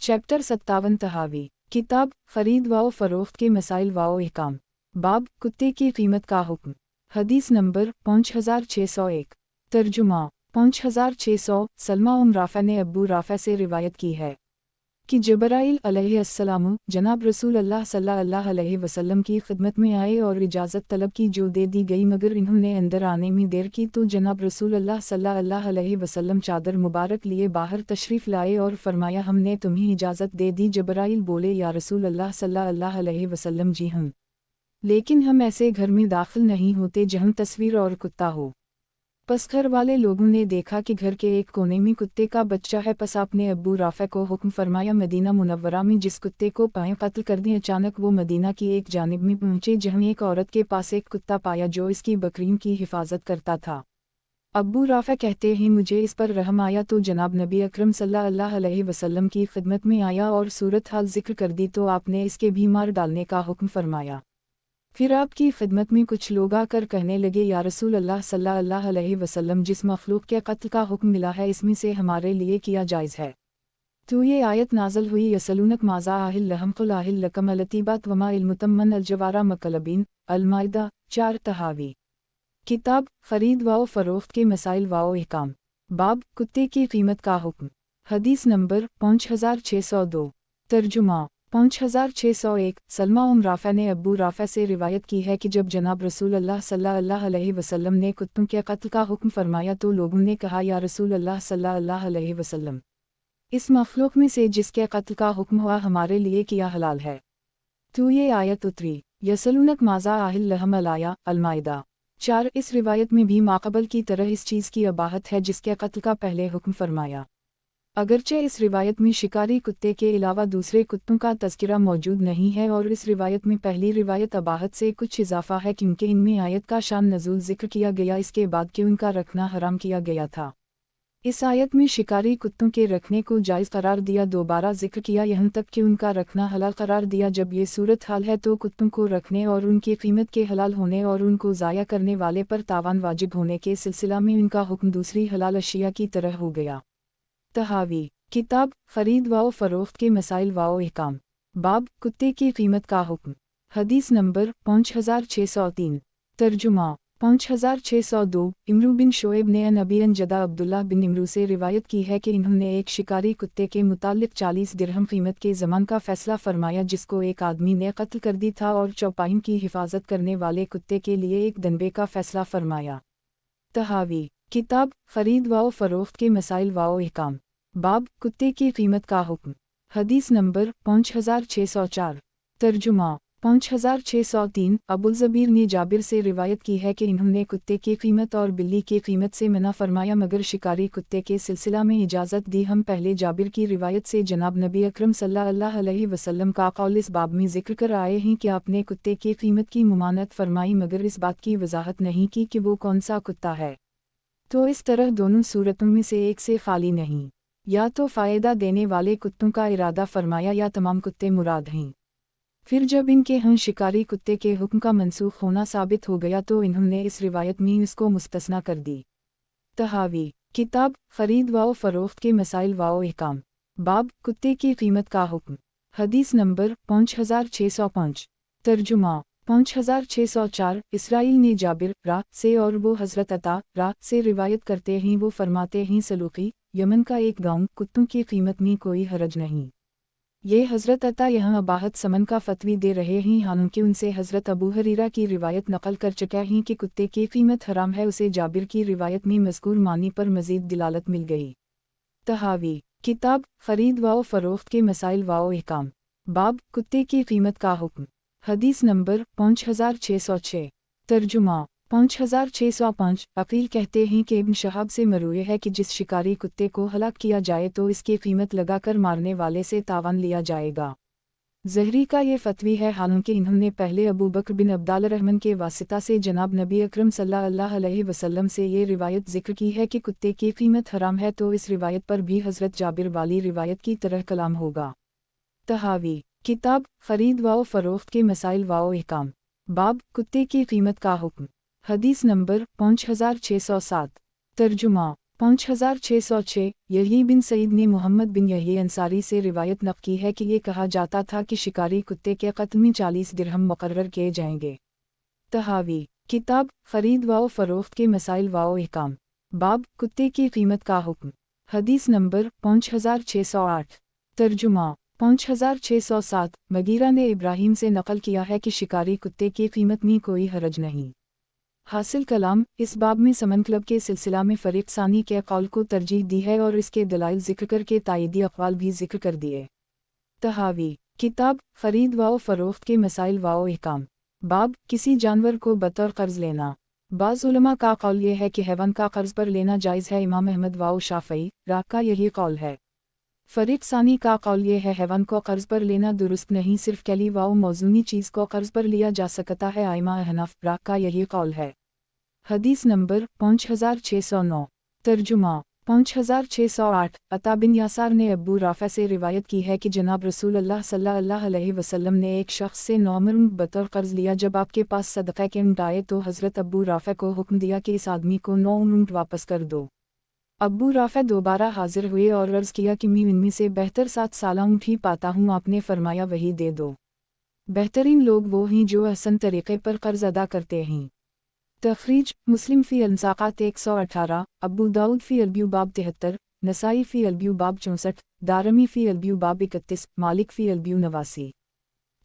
Chapter 57 तहावी। किताब खरीद व फ़रोख्त के मसाइल व अहकाम। बाब कुत्ते की कीमत का हुक्म। हदीस नंबर 5601। तर्जुमा 5600। सलमा राफ़ा ने अब्बू राफ़ा से रिवायत की है कि जबराइल अलैहिस्सलाम जनाब रसूल अल्लाह सल्लल्लाहु अलैहि वसल्लम की खिदमत में आए और इजाज़त तलब की, जो दे दी गई, मगर इन्होंने अंदर आने में देर की तो जनाब रसूल अल्लाह सल्लल्लाहु अलैहि वसल्लम चादर मुबारक लिए बाहर तशरीफ़ लाए और फरमाया, हमने तुम्हें इजाज़त दे दी। जबराइल बोले, या रसूल अल्लाह सल्लल्लाहु अलैहि वसल्लम, जी हम, लेकिन हम ऐसे घर में दाखिल नहीं होते जहाँ तस्वीर और कुत्ता हो। पस घर वाले लोगों ने देखा कि घर के एक कोने में कुत्ते का बच्चा है। पस आपने अब्बू राफ़ा को हुक्म फरमाया, मदीना मुनव्वरा में जिस कुत्ते को पाएं कत्ल कर दें। अचानक वो मदीना की एक जानिब में पहुंचे जहां एक औरत के पास एक कुत्ता पाया जो इसकी बकरियों की हिफाजत करता था। अब्बू राफ़ा कहते हैं, मुझे इस पर रहम आया तो जनाब नबी अकरम सल्लल्लाहु अलैहि वसल्लम की खिदमत में आया और सूरत हाल जिक्र कर दी तो आपने इसके भी मार डालने का हुक्म फरमाया। फिर आपकी खिदमत में कुछ लोग आकर कहने लगे, या रसूल अल्लाह सल्लल्लाहु अलैहि वसल्लम, जिस मखलूक के कत्ल का हुक्म मिला है इसमें से हमारे लिए किया जायज़ है। तो ये आयत नाज़िल हुई, यसलूनक माज़ा आहिल लहम कुल आहिल लकम अलतीबात वमा इल्मुतम्मन अलजवारा मकलबीन। अल-माइदा 4 तहावी। किताब खरीद व फ़रोख्त के मसाइल व अहकाम। बाब कुत्ते की कीमत का हुक्म। हदीस नंबर 5602। तर्जुमा 5601। सलमा राफ़ा ने अब्बू राफ़ा से रिवायत की है कि जब जनाब रसूल अल्लाह सल्लल्लाहु अलैहि वसल्लम ने कुत्तों के कत्ल का हुक्म फरमाया तो लोगों ने कहा, या रसूल अल्लाह सल्लल्लाहु अलैहि वसल्लम, इस मखलूक में से जिसके कत्ल का हुक्म हुआ हमारे लिए किया हलाल है। तो ये आयत उतरी, यसलूनक माज़ा आहिल लहम अलाया। अल-माइदा 4। इस रिवायत में भी माक़बल की तरह इस चीज़ की अबाहत है जिसके कत्ल का पहले हुक्म फरमाया। अगरचे इस रिवायत में शिकारी कुत्ते के अलावा दूसरे कुत्तों का तज़किरा मौजूद नहीं है और इस रिवायत में पहली रिवायत अबाहत से कुछ इजाफा है क्योंकि इनमें आयत का शान नज़ूल ज़िक्र किया गया, इसके बाद कि उनका रखना हराम किया गया था। इस आयत में शिकारी कुत्तों के रखने को जायज़ करार दिया, दोबारा जिक्र किया यहाँ तक कि उनका रखना हलाल करार दिया। जब ये सूरत हाल है तो कुत्तों को रखने और उनकी कीमत के हलाल होने और उनको ज़ाया करने वाले पर तावान वाजिब होने के सिलसिला में उनका हुक्म दूसरी हलाल अशिया की तरह हो गया। तहावी। किताब खरीद व फ़रोख्त के मसाइल व अहकाम। बाब कुत्ते की कीमत का हुक्म। हदीस नंबर 5603। तर्जुमा 5602। इमरू बिन शोएब ने नबी जदा अब्दुल्लाह बिन इमरू से रिवायत की है कि इन्होंने एक शिकारी कुत्ते के मुतालिक 40 दिरहम कीमत के ज़मान का फ़ैसला फरमाया जिसको एक आदमी ने कत्ल कर दी था और चौपाइन की हिफाजत करने वाले कुत्ते के लिए एक दनबे का फ़ैसला फरमाया। तहावी। किताब खरीद व फ़रोख्त के मसाइल व अहकाम। बाब कुत्ते की कीमत का हुक्म। हदीस नंबर 5604। तर्जुमा 5603। अबुल ज़बीर ने जाबिर से रिवायत की है कि इन्होंने कुत्ते की कीमत और बिल्ली की कीमत से मना फरमाया मगर शिकारी कुत्ते के सिलसिला में इजाज़त दी। हम पहले जाबिर की रिवायत से जनाब नबी अकरम सल्लल्लाहु अलैहि वसल्लम का कौल इस बाब में ज़िक्र कर आए हैं कि आपने कुत्ते की कीमत की मुमानत फरमाई मगर इस बात की वजाहत नहीं की कि वो कौन सा कुत्ता है। तो इस तरह दोनों सूरतों में से एक से खाली नहीं, या तो फ़ायदा देने वाले कुत्तों का इरादा फरमाया या तमाम कुत्ते मुराद हैं। फिर जब इनके हम शिकारी कुत्ते के हुक्म का मनसूख होना साबित हो गया तो इन्होंने इस रिवायत में इसको मुस्तस्ना कर दी। तहावी। किताब खरीद व फ़रोख्त के मसाइल व अहकाम। बाब कुत्ते की कीमत का हुक्म। हदीस नंबर 5605। तर्जुमा 5604। इसराइल ने जाबिर रा से और वो हज़रत अता रा से रिवायत करते हैं, वो फरमाते हैं, सलूकी यमन का एक गांव, कुत्तों की कीमत में कोई हरज नहीं। ये हज़रत अता यहाँ अबाहत समन का फतवी दे रहे हैं, हालांकि उनसे हज़रत अबू हरीरा की रिवायत नकल कर चुका हैं कि कुत्ते की कीमत हराम है। उसे जाबिर की रिवायत में मज़कूर मानी पर मज़ीद दिलालत मिल गई। तहावी। किताब खरीद व फ़रोख्त के मसाइल व अहकाम। बाब कुत्ते की कीमत का हुक्म। हदीस नंबर 5606। तर्जुमा 5605। अकील कहते हैं कि इब्न शहाब से मरूए है कि जिस शिकारी कुत्ते को हलाक किया जाए तो इसकी कीमत लगाकर मारने वाले से तावान लिया जाएगा। ज़हरी का ये फतवी है, हालांकि इन्होंने पहले अबू बकर बिन अब्दाल रहमान के वासिता से जनाब नबी अकरम सल्लल्लाहु अलैहि वसल्लम से ये रिवायत ज़िक्र की है कि कुत्ते की कीमत हराम है, तो इस रिवायत पर भी हज़रत जाबिर वाली रिवायत की तरह कलाम होगा। तहावी। किताब खरीद व फ़रोख्त के मसाइल व अहकाम। बाब कुत्ते की कीमत का हुक्म। हदीस नंबर 5607। तर्जुमा 5606 यही बिन सईद ने मोहम्मद बिन यही अंसारी से रिवायत नक़ल की है कि ये कहा जाता था कि शिकारी कुत्ते के क़त्ल में 40 दिरहम मुक़र्रर किए जाएंगे। तहावी किताब ख़रीद व फ़रोख्त के मसाइल व अहकाम। बाब कुत्ते की कीमत का हुक्म। हदीस नंबर 5608। तर्जुमा 5607। मगीरा ने इब्राहीम से नक़ल किया है कि शिकारी कुत्ते की कीमत में कोई हरज नहीं। हासिल कलाम इस बाब में समन क्लब के सिलसिला में फ़रीक़ सानी के कौल को तरजीह दी है और इसके दलाइल ज़िक्र करके तायदी अक़वाल भी ज़िक्र कर दिए। तहावी किताब ख़रीद व फ़रोख्त के मसाइल व अहकाम। बाब किसी जानवर को बतौर क़र्ज़ लेना। बाज़ उलमा का कौल ये है कि हैवान का क़र्ज़ पर लेना जायज़ है। इमाम अहमद व शाफ़ई राह का यही कौल है। फ़रीक़ सानी का कौल ये है हैवान को क़र्ज़ पर लेना दुरुस्त नहीं, सिर्फ़ कैली व मौज़ूनी चीज़ को क़र्ज़ पर लिया जा सकता है। आइमा अहनाफ़ राह का यही कौल है। हदीस नंबर 5609। तर्जुमा 5608। अता बिन यासार ने अब्बू राफ़ा से रिवायत की है कि जनाब रसूल अल्लाह सल्लल्लाहु अलैहि वसल्लम ने एक शख्स से 9 ऊँट बतौर क़र्ज़ लिया। जब आपके पास सदक़ा के ऊँट आए तो हज़रत अब्बू राफ़ा को हुक्म दिया कि इस आदमी को 9 ऊँट वापस कर दो। अब्बू राफ़ा दोबारा हाजिर हुए और अर्ज़ किया कि मैं इनमें से बेहतर 7 साला ऊँट ही पाता हूँ। आपने फरमाया वही दे दो। बेहतरीन लोग वो हैं जो अहसन तरीक़े पर क़र्ज़ अदा करते हैं। तख़रीज मुस्लिम फ़ी अंसाक़ात 118, अबू दाऊद फ़ी अलब्यू बाब 73, नसाई फ़ी अलब्यू बाब 64, दारमी फ़ी अलब्यू बाब 31, मालिक फ़ी अलब्यू 89।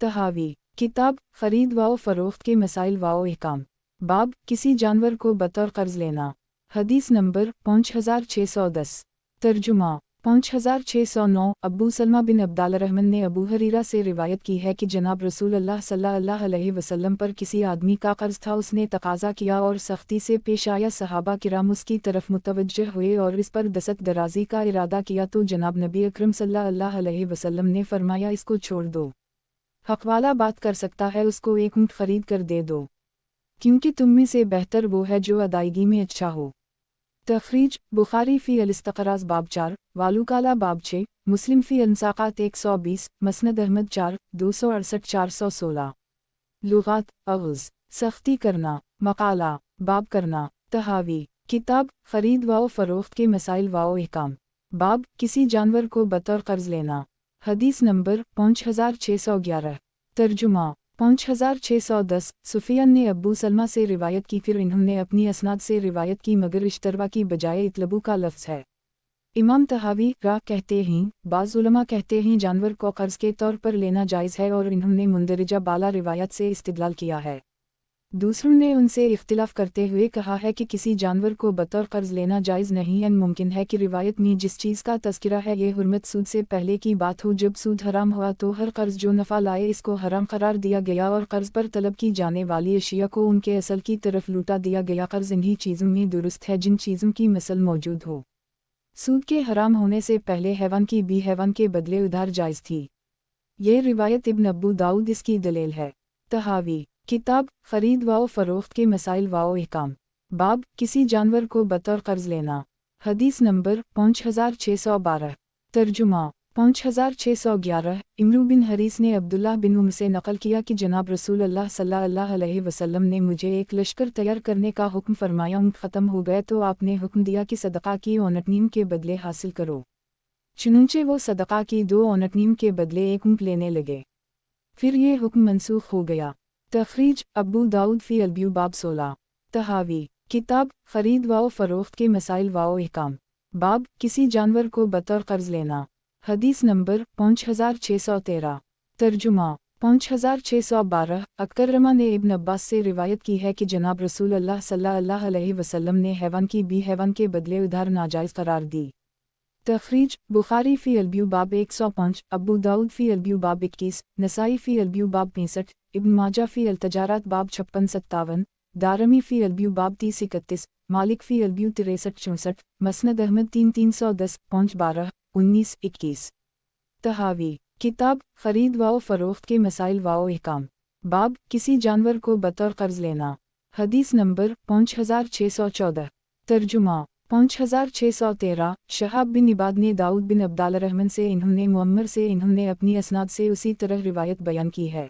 तहावी किताब ख़रीद व फ़रोख्त के मसाइल व अहकाम। बाब किसी जानवर को बतौर क़र्ज़ लेना। हदीस नंबर 5610। तर्जुमा 5609। अब्बू सलमा बिन अब्दुर्रहमान ने अबू हरीरा से रिवायत की है कि जनाब रसूल अल्लाह सल्लल्लाहु अलैहि वसल्लम पर किसी आदमी का कर्ज था। उसने तकाज़ा किया और सख्ती से पेश आया। सहाबा किराम उसकी तरफ मुतवज्जह हुए और इस पर दस्तक दराजी का इरादा किया तो जनाब नबी अकरम सल्लल्लाहु अलैहि वसल्लम ने फरमाया इसको छोड़ दो। हक़ वाला बात कर सकता है, उसको एक ऊँट खरीद कर दे दो, क्योंकि तुम में से बेहतर वो है जो अदायगी में अच्छा हो। तख़रीज बुखारी फ़ी अल-इस्तक़राज़ बाब 4, वालुकाला बाब 6, मुस्लिम फ़ी अंसाक़ात 120, मसनद अहमद 4, 268 416। लुग़ात अग़्ज़ सख्ती करना, मक़ाला बाब करना। तहावी किताब ख़रीद व फ़रोख्त के मसाइल व अहकाम। बाब किसी जानवर को बतौर क़र्ज़ लेना। हदीस नंबर 5611। तर्जुमा 5610। सुफियान ने अब्बू सलमा से रिवायत की, फिर इन्होंने अपनी असनाद से रिवायत की मगर इश्तरवा की बजाय इतलबू का लफ्ज़ है। इमाम तहावी राह कहते हैं, बाज़ उलमा कहते हैं जानवर को क़र्ज़ के तौर पर लेना जायज़ है और इन्होंने मुंदरजा बाला रिवायत से इस्तिदलाल किया है। दूसरों ने उनसे इख्तिलाफ़ करते हुए कहा है कि किसी जानवर को बतौर क़र्ज़ लेना जायज़ नहीं है। मुमकिन है कि रिवायत में जिस चीज़ का तज़किरा है ये हुर्मत सूद से पहले की बात हो। जब सूद हराम हुआ तो हर क़र्ज़ जो नफ़ा लाए इसको हराम करार दिया गया और क़र्ज़ पर तलब की जाने वाली अशिया को उनके असल की तरफ लूटा दिया गया। क़र्ज़ इन्हीं चीज़ों में दुरुस्त है जिन चीज़ों की मिसल मौजूद हो। सूद के हराम होने से पहले हैवान की भी हैवान के बदले उधार जायज़ थी। ये रिवायत इब्न अब्बू दाऊद इसकी दलील है। तहावी किताब ख़रीद व फ़रोख्त के मसाइल व अहकाम। बाब किसी जानवर को बतौर क़र्ज़ लेना। हदीस नंबर 5612। तर्जुमा 5611। इमरू बिन हरीस ने अब्दुल्लाह बिन उम्र से नक़ल किया कि जनाब रसूल अल्लाह सल्लल्लाहु अलैहि वसल्लम ने मुझे एक लश्कर तैयार करने का हुक्म फरमाया। ऊँट ख़त्म हो गए तो आपने हुक्म दिया कि सदक़ा की औनटनीम के बदले हासिल करो। चुनंचे वो सदक़ा की 2 औनटनीम के बदले एक ऊँट लेने लगे। फिर ये हुक्म मनसूख हो गया। तख़रीज अब्बू दाऊद फ़ी अलब्यू बाब 16। तहावी किताब ख़रीद व फ़रोख्त के मसाइल व अहकाम। बाब किसी जानवर को बतौर क़र्ज़ लेना। हदीस नंबर 5613। तर्जुमा 5612। अकरमा ने इब्न अब्बास से रिवायत की है कि जनाब रसूल अल्लाह सल्लल्लाहु अलैहि वसल्लम ने हैवान की भी हैवान के बदले उधार नाजायज़ करार दी। तख़रीज बुखारी फ़ी अलब्यू बाब 105, अबू दाऊद फ़ी अलब्यू बाब 21, नसाई फ़ी अलब्यू बाब 65, इब्न माजा फ़ी अल-तजारात बाब 56-57, दारमी फ़ी अलब्यू बाब 30-31, मालिक फ़ी अलब्यू 63-64, मसनद अहमद 3-310, 5-12-19-21। तहावी किताब ख़रीद व फ़रोख्त के मसाइल व अहकाम। बाब किसी जानवर को बतौर क़र्ज़ लेना। हदीस नंबर 5614। तर्जुमा 5613। शहाब बिन इबाद ने दाऊद बिन अब्दुर्रहमान से इन्होंने मुअम्मर से इन्होंने अपनी असनाद से उसी तरह रिवायत बयान की है।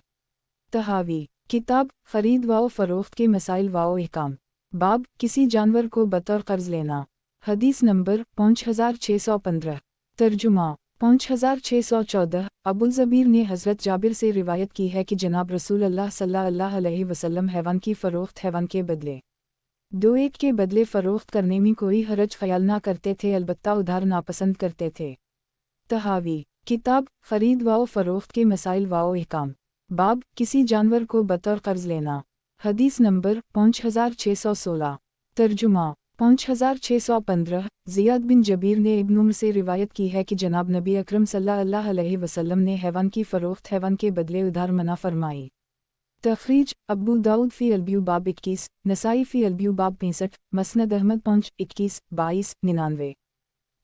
तहावी किताब ख़रीद व फ़रोख्त के मसाइल व अहकाम। बाब किसी जानवर को बतौर क़र्ज़ लेना। حدیث نمبر 5615 ترجمہ 5614 ابوالزبیر نے حضرت جابر سے روایت کی ہے کہ جناب رسول اللہ صلی اللہ علیہ وسلم حیوان کی فروخت حیوان کے بدلے دو ایک کے بدلے فروخت کرنے میں کوئی حرج خیال نہ کرتے تھے، البتہ ادھار ناپسند کرتے تھے۔ تحاوی کتاب خرید و فروخت کے مسائل و احکام، باب کسی جانور کو بطور قرض لینا، حدیث نمبر 5616 ترجمہ 5615 زیاد بن جبیر نے ابن عمر سے روایت کی ہے کہ جناب نبی اکرم صلی اللہ علیہ وسلم نے حیوان کی فروخت حیوان کے بدلے ادھار منع فرمائی۔ تخریج ابو داؤد فی البیع باب 21، نسائی فی البیع باب 65، مسند احمد 21 22 99۔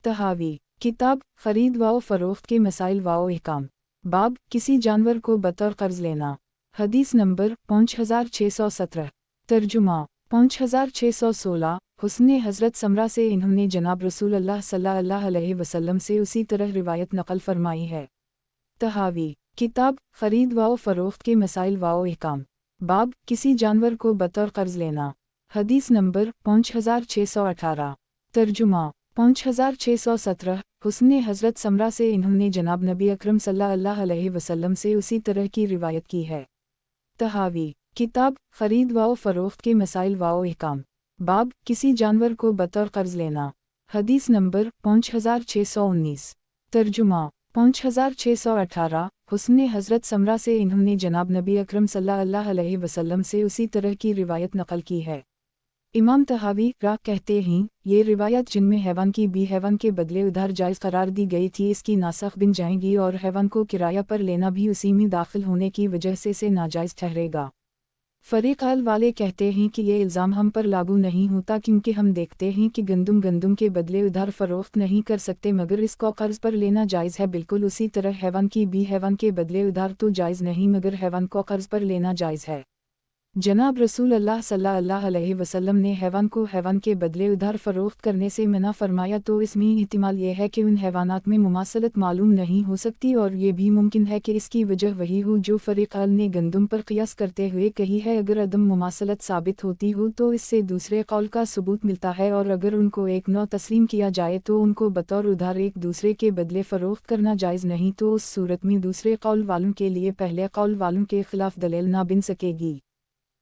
تحاوی کتاب خرید و فروخت کے مسائل و احکام، باب کسی جانور کو بطور قرض لینا، حدیث نمبر 5617 ترجمہ 5616 حسن حضرت سمرہ سے انہوں نے جناب رسول اللہ صلی اللہ علیہ وسلم سے اسی طرح روایت نقل فرمائی ہے۔ تحاوی کتاب خرید و فروخت کے مسائل و احکام، باب کسی جانور کو بطور قرض لینا، حدیث نمبر 5618 ترجمہ 5617 حسن حضرت سمرہ سے انہوں نے جناب نبی اکرم صلی اللہ علیہ وسلم سے اسی طرح کی روایت کی ہے۔ تحاوی کتاب خرید و فروخت کے مسائل و احکام، باب کسی جانور کو بطور قرض لینا، حدیث نمبر 5619 ترجمہ 5618 حسن حضرت سمرہ سے انہوں نے جناب نبی اکرم صلی اللہ علیہ وسلم سے اسی طرح کی روایت نقل کی ہے۔ امام تحاوی راہ کہتے ہیں یہ روایت جن میں حیوان کی بھی حیوان کے بدلے ادھار جائز قرار دی گئی تھی اس کی ناسخ بن جائیں گی، اور حیوان کو کرایہ پر لینا بھی اسی میں داخل ہونے کی وجہ سے ناجائز ٹھہرے گا۔ فریق اول والے کہتے ہیں کہ یہ الزام ہم پر لاگو نہیں ہوتا، کیونکہ ہم دیکھتے ہیں کہ گندم کے بدلے ادھار فروخت نہیں کر سکتے، مگر اس کو قرض پر لینا جائز ہے۔ بالکل اسی طرح حیوان کی بھی حیوان کے بدلے ادھار تو جائز نہیں، مگر حیوان کو قرض پر لینا جائز ہے۔ جناب رسول اللہ صلی اللہ علیہ وسلم نے حیوان کو حیوان کے بدلے ادھار فروخت کرنے سے منع فرمایا، تو اس میں احتمال یہ ہے کہ ان حیوانات میں مماثلت معلوم نہیں ہو سکتی، اور یہ بھی ممکن ہے کہ اس کی وجہ وہی ہو جو فریق اول نے گندم پر قیاس کرتے ہوئے کہی ہے۔ اگر عدم مماثلت ثابت ہوتی ہو تو اس سے دوسرے قول کا ثبوت ملتا ہے، اور اگر ان کو ایک نوع تسلیم کیا جائے تو ان کو بطور ادھار ایک دوسرے کے بدلے فروخت کرنا جائز نہیں، تو اس صورت میں دوسرے قول والوں کے لیے پہلے قول والوں کے خلاف دلیل نہ بن سکے گی۔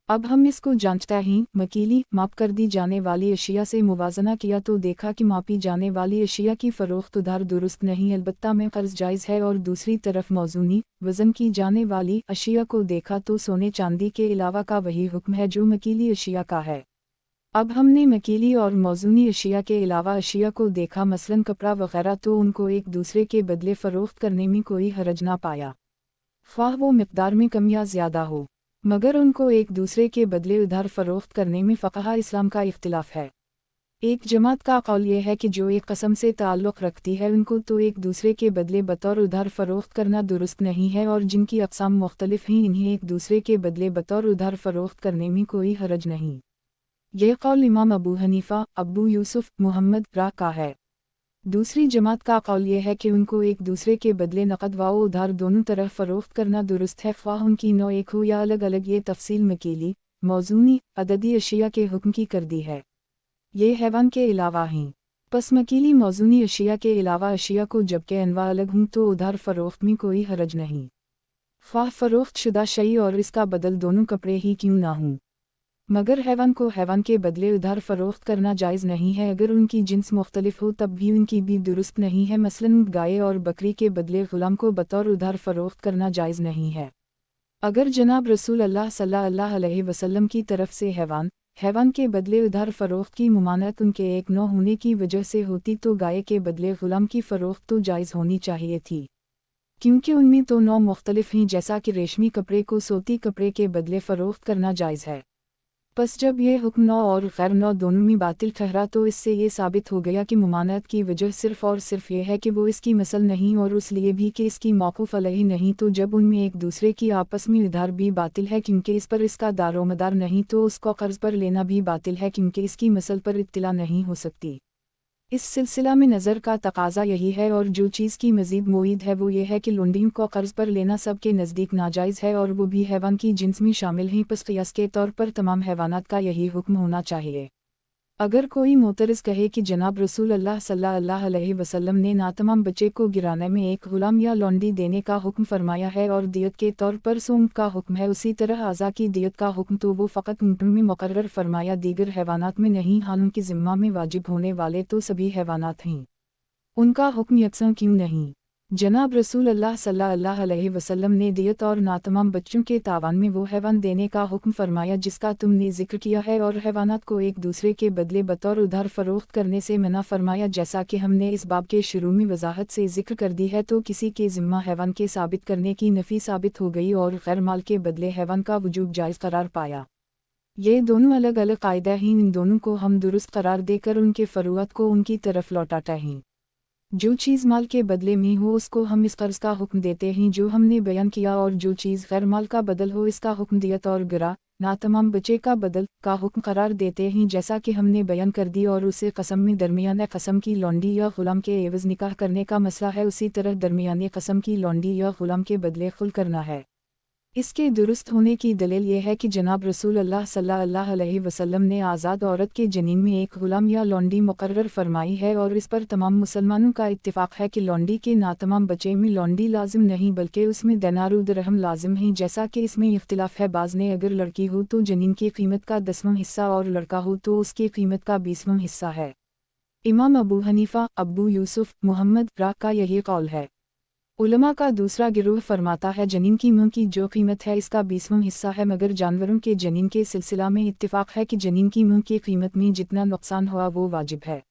اب ہم اس کو جانچتا ہیں، مکیلی ماپ کر دی جانے والی اشیاء سے موازنہ کیا تو دیکھا کہ ماپی جانے والی اشیاء کی فروخت ادھار درست نہیں، البتہ میں قرض جائز ہے، اور دوسری طرف موزونی وزن کی جانے والی اشیاء کو دیکھا تو سونے چاندی کے علاوہ کا وہی حکم ہے جو مکیلی اشیاء کا ہے۔ اب ہم نے مکیلی اور موزونی اشیاء کے علاوہ اشیاء کو دیکھا، مثلاً کپڑا وغیرہ، تو ان کو ایک دوسرے کے بدلے فروخت کرنے میں کوئی حرج نہ پایا، خواہ وہ مقدار میں کم یا زیادہ ہو، مگر ان کو ایک دوسرے کے بدلے ادھار فروخت کرنے میں فقہاء اسلام کا اختلاف ہے۔ ایک جماعت کا قول یہ ہے کہ جو ایک قسم سے تعلق رکھتی ہے ان کو تو ایک دوسرے کے بدلے بطور ادھار فروخت کرنا درست نہیں ہے، اور جن کی اقسام مختلف ہیں انہیں ایک دوسرے کے بدلے بطور ادھار فروخت کرنے میں کوئی حرج نہیں۔ یہ قول امام ابو حنیفہ، ابو یوسف، محمد راہ کا ہے۔ دوسری جماعت کا قول یہ ہے کہ ان کو ایک دوسرے کے بدلے نقد و ادھار دونوں طرح فروخت کرنا درست ہے، خواہ ان کی نوع ایک ہو یا الگ الگ۔ یہ تفصیل مکیلی، موزونی، عددی اشیاء کے حکم کی کر دی ہے، یہ حیوان کے علاوہ ہیں۔ پس مکیلی موزونی اشیاء کے علاوہ اشیاء کو جبکہ انواع الگ ہوں تو ادھار فروخت میں کوئی حرج نہیں، خواہ فروخت شدہ شیء اور اس کا بدل دونوں کپڑے ہی کیوں نہ ہوں، مگر حیوان کو حیوان کے بدلے ادھار فروخت کرنا جائز نہیں ہے۔ اگر ان کی جنس مختلف ہو تب بھی ان کی بھی درست نہیں ہے، مثلاً گائے اور بکری کے بدلے غلام کو بطور ادھار فروخت کرنا جائز نہیں ہے۔ اگر جناب رسول اللہ صلی اللہ علیہ وسلم کی طرف سے حیوان کے بدلے ادھار فروخت کی ممانعت ان کے ایک نوع ہونے کی وجہ سے ہوتی تو گائے کے بدلے غلام کی فروخت تو جائز ہونی چاہیے تھی، کیونکہ ان میں تو نوع مختلف ہیں، جیسا کہ ریشمی کپڑے کو سوتی کپڑے کے بدلے فروخت کرنا جائز ہے۔ پس جب یہ حکم نوع اور غیر نوع دونوں میں باطل ٹھہرا تو اس سے یہ ثابت ہو گیا کہ ممانعت کی وجہ صرف اور صرف یہ ہے کہ وہ اس کی مثل نہیں، اور اس لیے بھی کہ اس کی موقوف علیہ نہیں، تو جب ان میں ایک دوسرے کی آپس میں ادھار بھی باطل ہے کیونکہ اس پر اس کا دار و مدار نہیں، تو اس کو قرض پر لینا بھی باطل ہے کیونکہ اس کی مثل پر اطلاع نہیں ہو سکتی۔ اس سلسلہ میں نظر کا تقاضا یہی ہے، اور جو چیز کی مزید موید ہے وہ یہ ہے کہ لونڈیوں کو قرض پر لینا سب کے نزدیک ناجائز ہے، اور وہ بھی حیوان کی جنس میں شامل ہیں، پس قیاس کے طور پر تمام حیوانات کا یہی حکم ہونا چاہیے۔ अगर कोई मोतरज़ कहे कि जनाब रसूल अल्लाह सल्लल्लाहु अलैहि वसल्लम ने नातमाम बच्चे को गिराने में एक गुलाम या लौंडी देने का हुक्म फरमाया है और दियत के तौर पर सूंड का हुक्म है, उसी तरह आज़ा की दियत का हुक्म तो वो फ़कत ऊँटों में मुकर्रर फरमाया, दीगर हैवानात में नहीं। हालांकि की ज़िम्मा में वाजिब होने वाले तो सभी हैवानात हैं, उनका हुक्म यकसां क्यों नहीं? जनाब रसूल अल्लाह सल्लल्लाहु अलैहि वसल्लम ने दियत और नातमाम बच्चों के तावान में वो हैवान देने का हुक्म फरमाया जिसका तुमने जिक्र किया है, और हैवानात को एक दूसरे के बदले बतौर उधार फरोख्त करने से मना फरमाया, जैसा कि हमने इस बाब के शुरू में वजाहत से जिक्र कर दी है। तो किसी के ज़िम्मा हैवान के साबित करने की नफ़ी साबित हो गई और गैर माल के बदले हैवान का वजूब जायज़ करार पाया। ये दोनों अलग अलग कायदा हैं, इन दोनों को हम दुरुस्त करार देकर उनके फ़रूअत को उनकी तरफ लौटाते हैं। जो चीज़ माल के बदले में हो उसको हम इस कर्ज़ का हुक्म देते हैं जो हमने बयान किया, और जो चीज़ गैर माल का बदल हो इसका हुक्म दियत और गिरा नातमाम बच्चे का बदल का हुक्म करार देते हैं, जैसा कि हमने बयान कर दी। और उसे कसम में दरमियान कसम की लौंडी या गुलाम के एवज़ निकाह करने का मसला है, उसी तरह दरमियान कसम की लौंडी या गुलाम के बदले खुल करना है। इसके दुरुस्त होने की दलील ये है कि जनाब रसूल अल्लाह सल्लल्लाहु अलैहि वसल्लम ने आज़ाद औरत के जनीन में एक गुलाम या लौंडी मुकर्रर फरमाई है, और इस पर तमाम मुसलमानों का इत्तिफाक है कि लौंडी के नातमाम बच्चे में लौंडी लाजिम नहीं बल्कि उसमें दिनार दिरहम लाजिम हैं, जैसा कि इसमें इख्तिलाफ है। बाज़ ने अगर लड़की हो तो जनीन की कीमत का 10वां हिस्सा और लड़का हो तो उसकी कीमत का 20वां हिस्सा है। इमाम अबू हनीफा, अबू यूसुफ, मुहम्मद रा का यही कौल है। उलमा का दूसरा गिरोह फरमाता है जनीन की मुँह की जो कीमत है इसका 20वां हिस्सा है, मगर जानवरों के जनीन के सिलसिला में इत्तिफाक है कि जनीन की मुँह की कीमत में जितना नुकसान हुआ वो वाजिब है।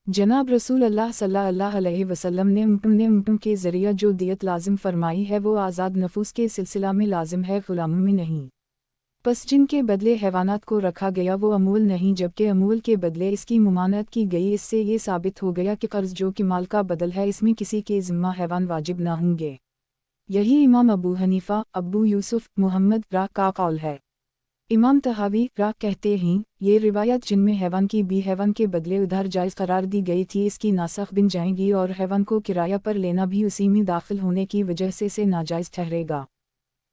जनाब रसूल अल्लाह सल्लल्लाहु अलैहि वसल्लम ने ऊँटों के ज़रिया जो दियत लाजिम फरमाई है वो आज़ाद नफूस के सिलसिला में लाजिम है, गुलामों में नहीं। बस जिनके बदले हैवानात को रखा गया वो अमूल नहीं, जबकि अमूल के बदले इसकी मुमानत की गई। इससे ये साबित हो गया कि कर्ज जो कि माल का बदल है इसमें किसी के ज़िम्मा हैवान वाजिब ना होंगे। यही इमाम अबू हनीफा, अबू यूसुफ, मुहम्मद रा का कौल है। इमाम तहावी रा कहते हैं ये रिवायत जिनमें हैवान की भी हैवान के बदले उधार जायज़ करार दी गई थी इसकी नासख बन जाएंगी, और हैवान को किराया पर लेना भी उसी में दाखिल होने की वजह से नाजायज़ ठहरेगा।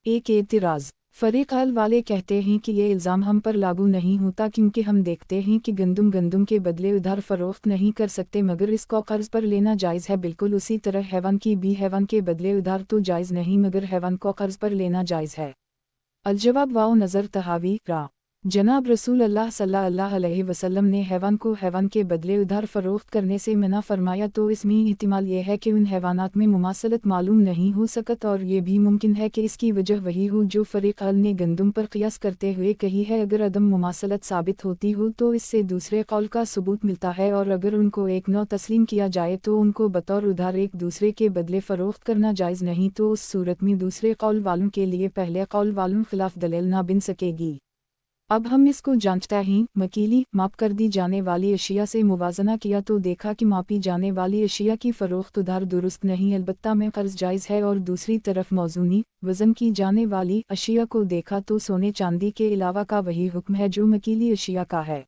एक एतराज़ फरीक अल वाले कहते हैं कि ये इल्ज़ाम हम पर लागू नहीं होता, क्योंकि हम देखते हैं कि गंदम के बदले उधार फरोख्त नहीं कर सकते, मगर इसको कर्ज़ पर लेना जायज़ है। बिल्कुल उसी तरह हैवान की भी हैवान के बदले उधार तो जायज़ नहीं, मगर हैवान को कर्ज़ पर लेना जायज़ है। अलजवाब वाओ नज़र तहावी रा। जनाब रसूल अल्लाह सल्लल्लाहु अलैहि वसल्लम ने हैवान को हैवान के बदले उधार फरोख्त करने से मना फरमाया, तो इसमें इहतिमाल ये है कि उन हैवानात में मुमासलत मालूम नहीं हो सकत, और ये भी मुमकिन है कि इसकी वजह वही हो जो फरीक अल ने गंदम पर क़ियास करते हुए कही है। अगर अदम मुमासलत साबित होती हो तो इससे दूसरे कौल का सबूत मिलता है, और अगर उनको एक नौ तस्लीम किया जाए तो उनको बतौर उधार एक दूसरे के बदले फ़रोख्त करना जायज़ नहीं, तो उस सूरत में दूसरे कौल वालों के लिए पहले कौल वालों खिलाफ दलील ना बन सकेगी। अब हम इसको जांचते हैं। मकीली माप कर दी जाने वाली अशिया से मुवाजना किया तो देखा कि मापी जाने वाली अशिया की फ़रोख्त उधार दुरुस्त नहीं, अलबत्ता में कर्ज जायज़ है, और दूसरी तरफ मौजूनी वज़न की जाने वाली अशिया को देखा तो सोने चांदी के अलावा का वही हुक्म है जो मकीली अशिया का है।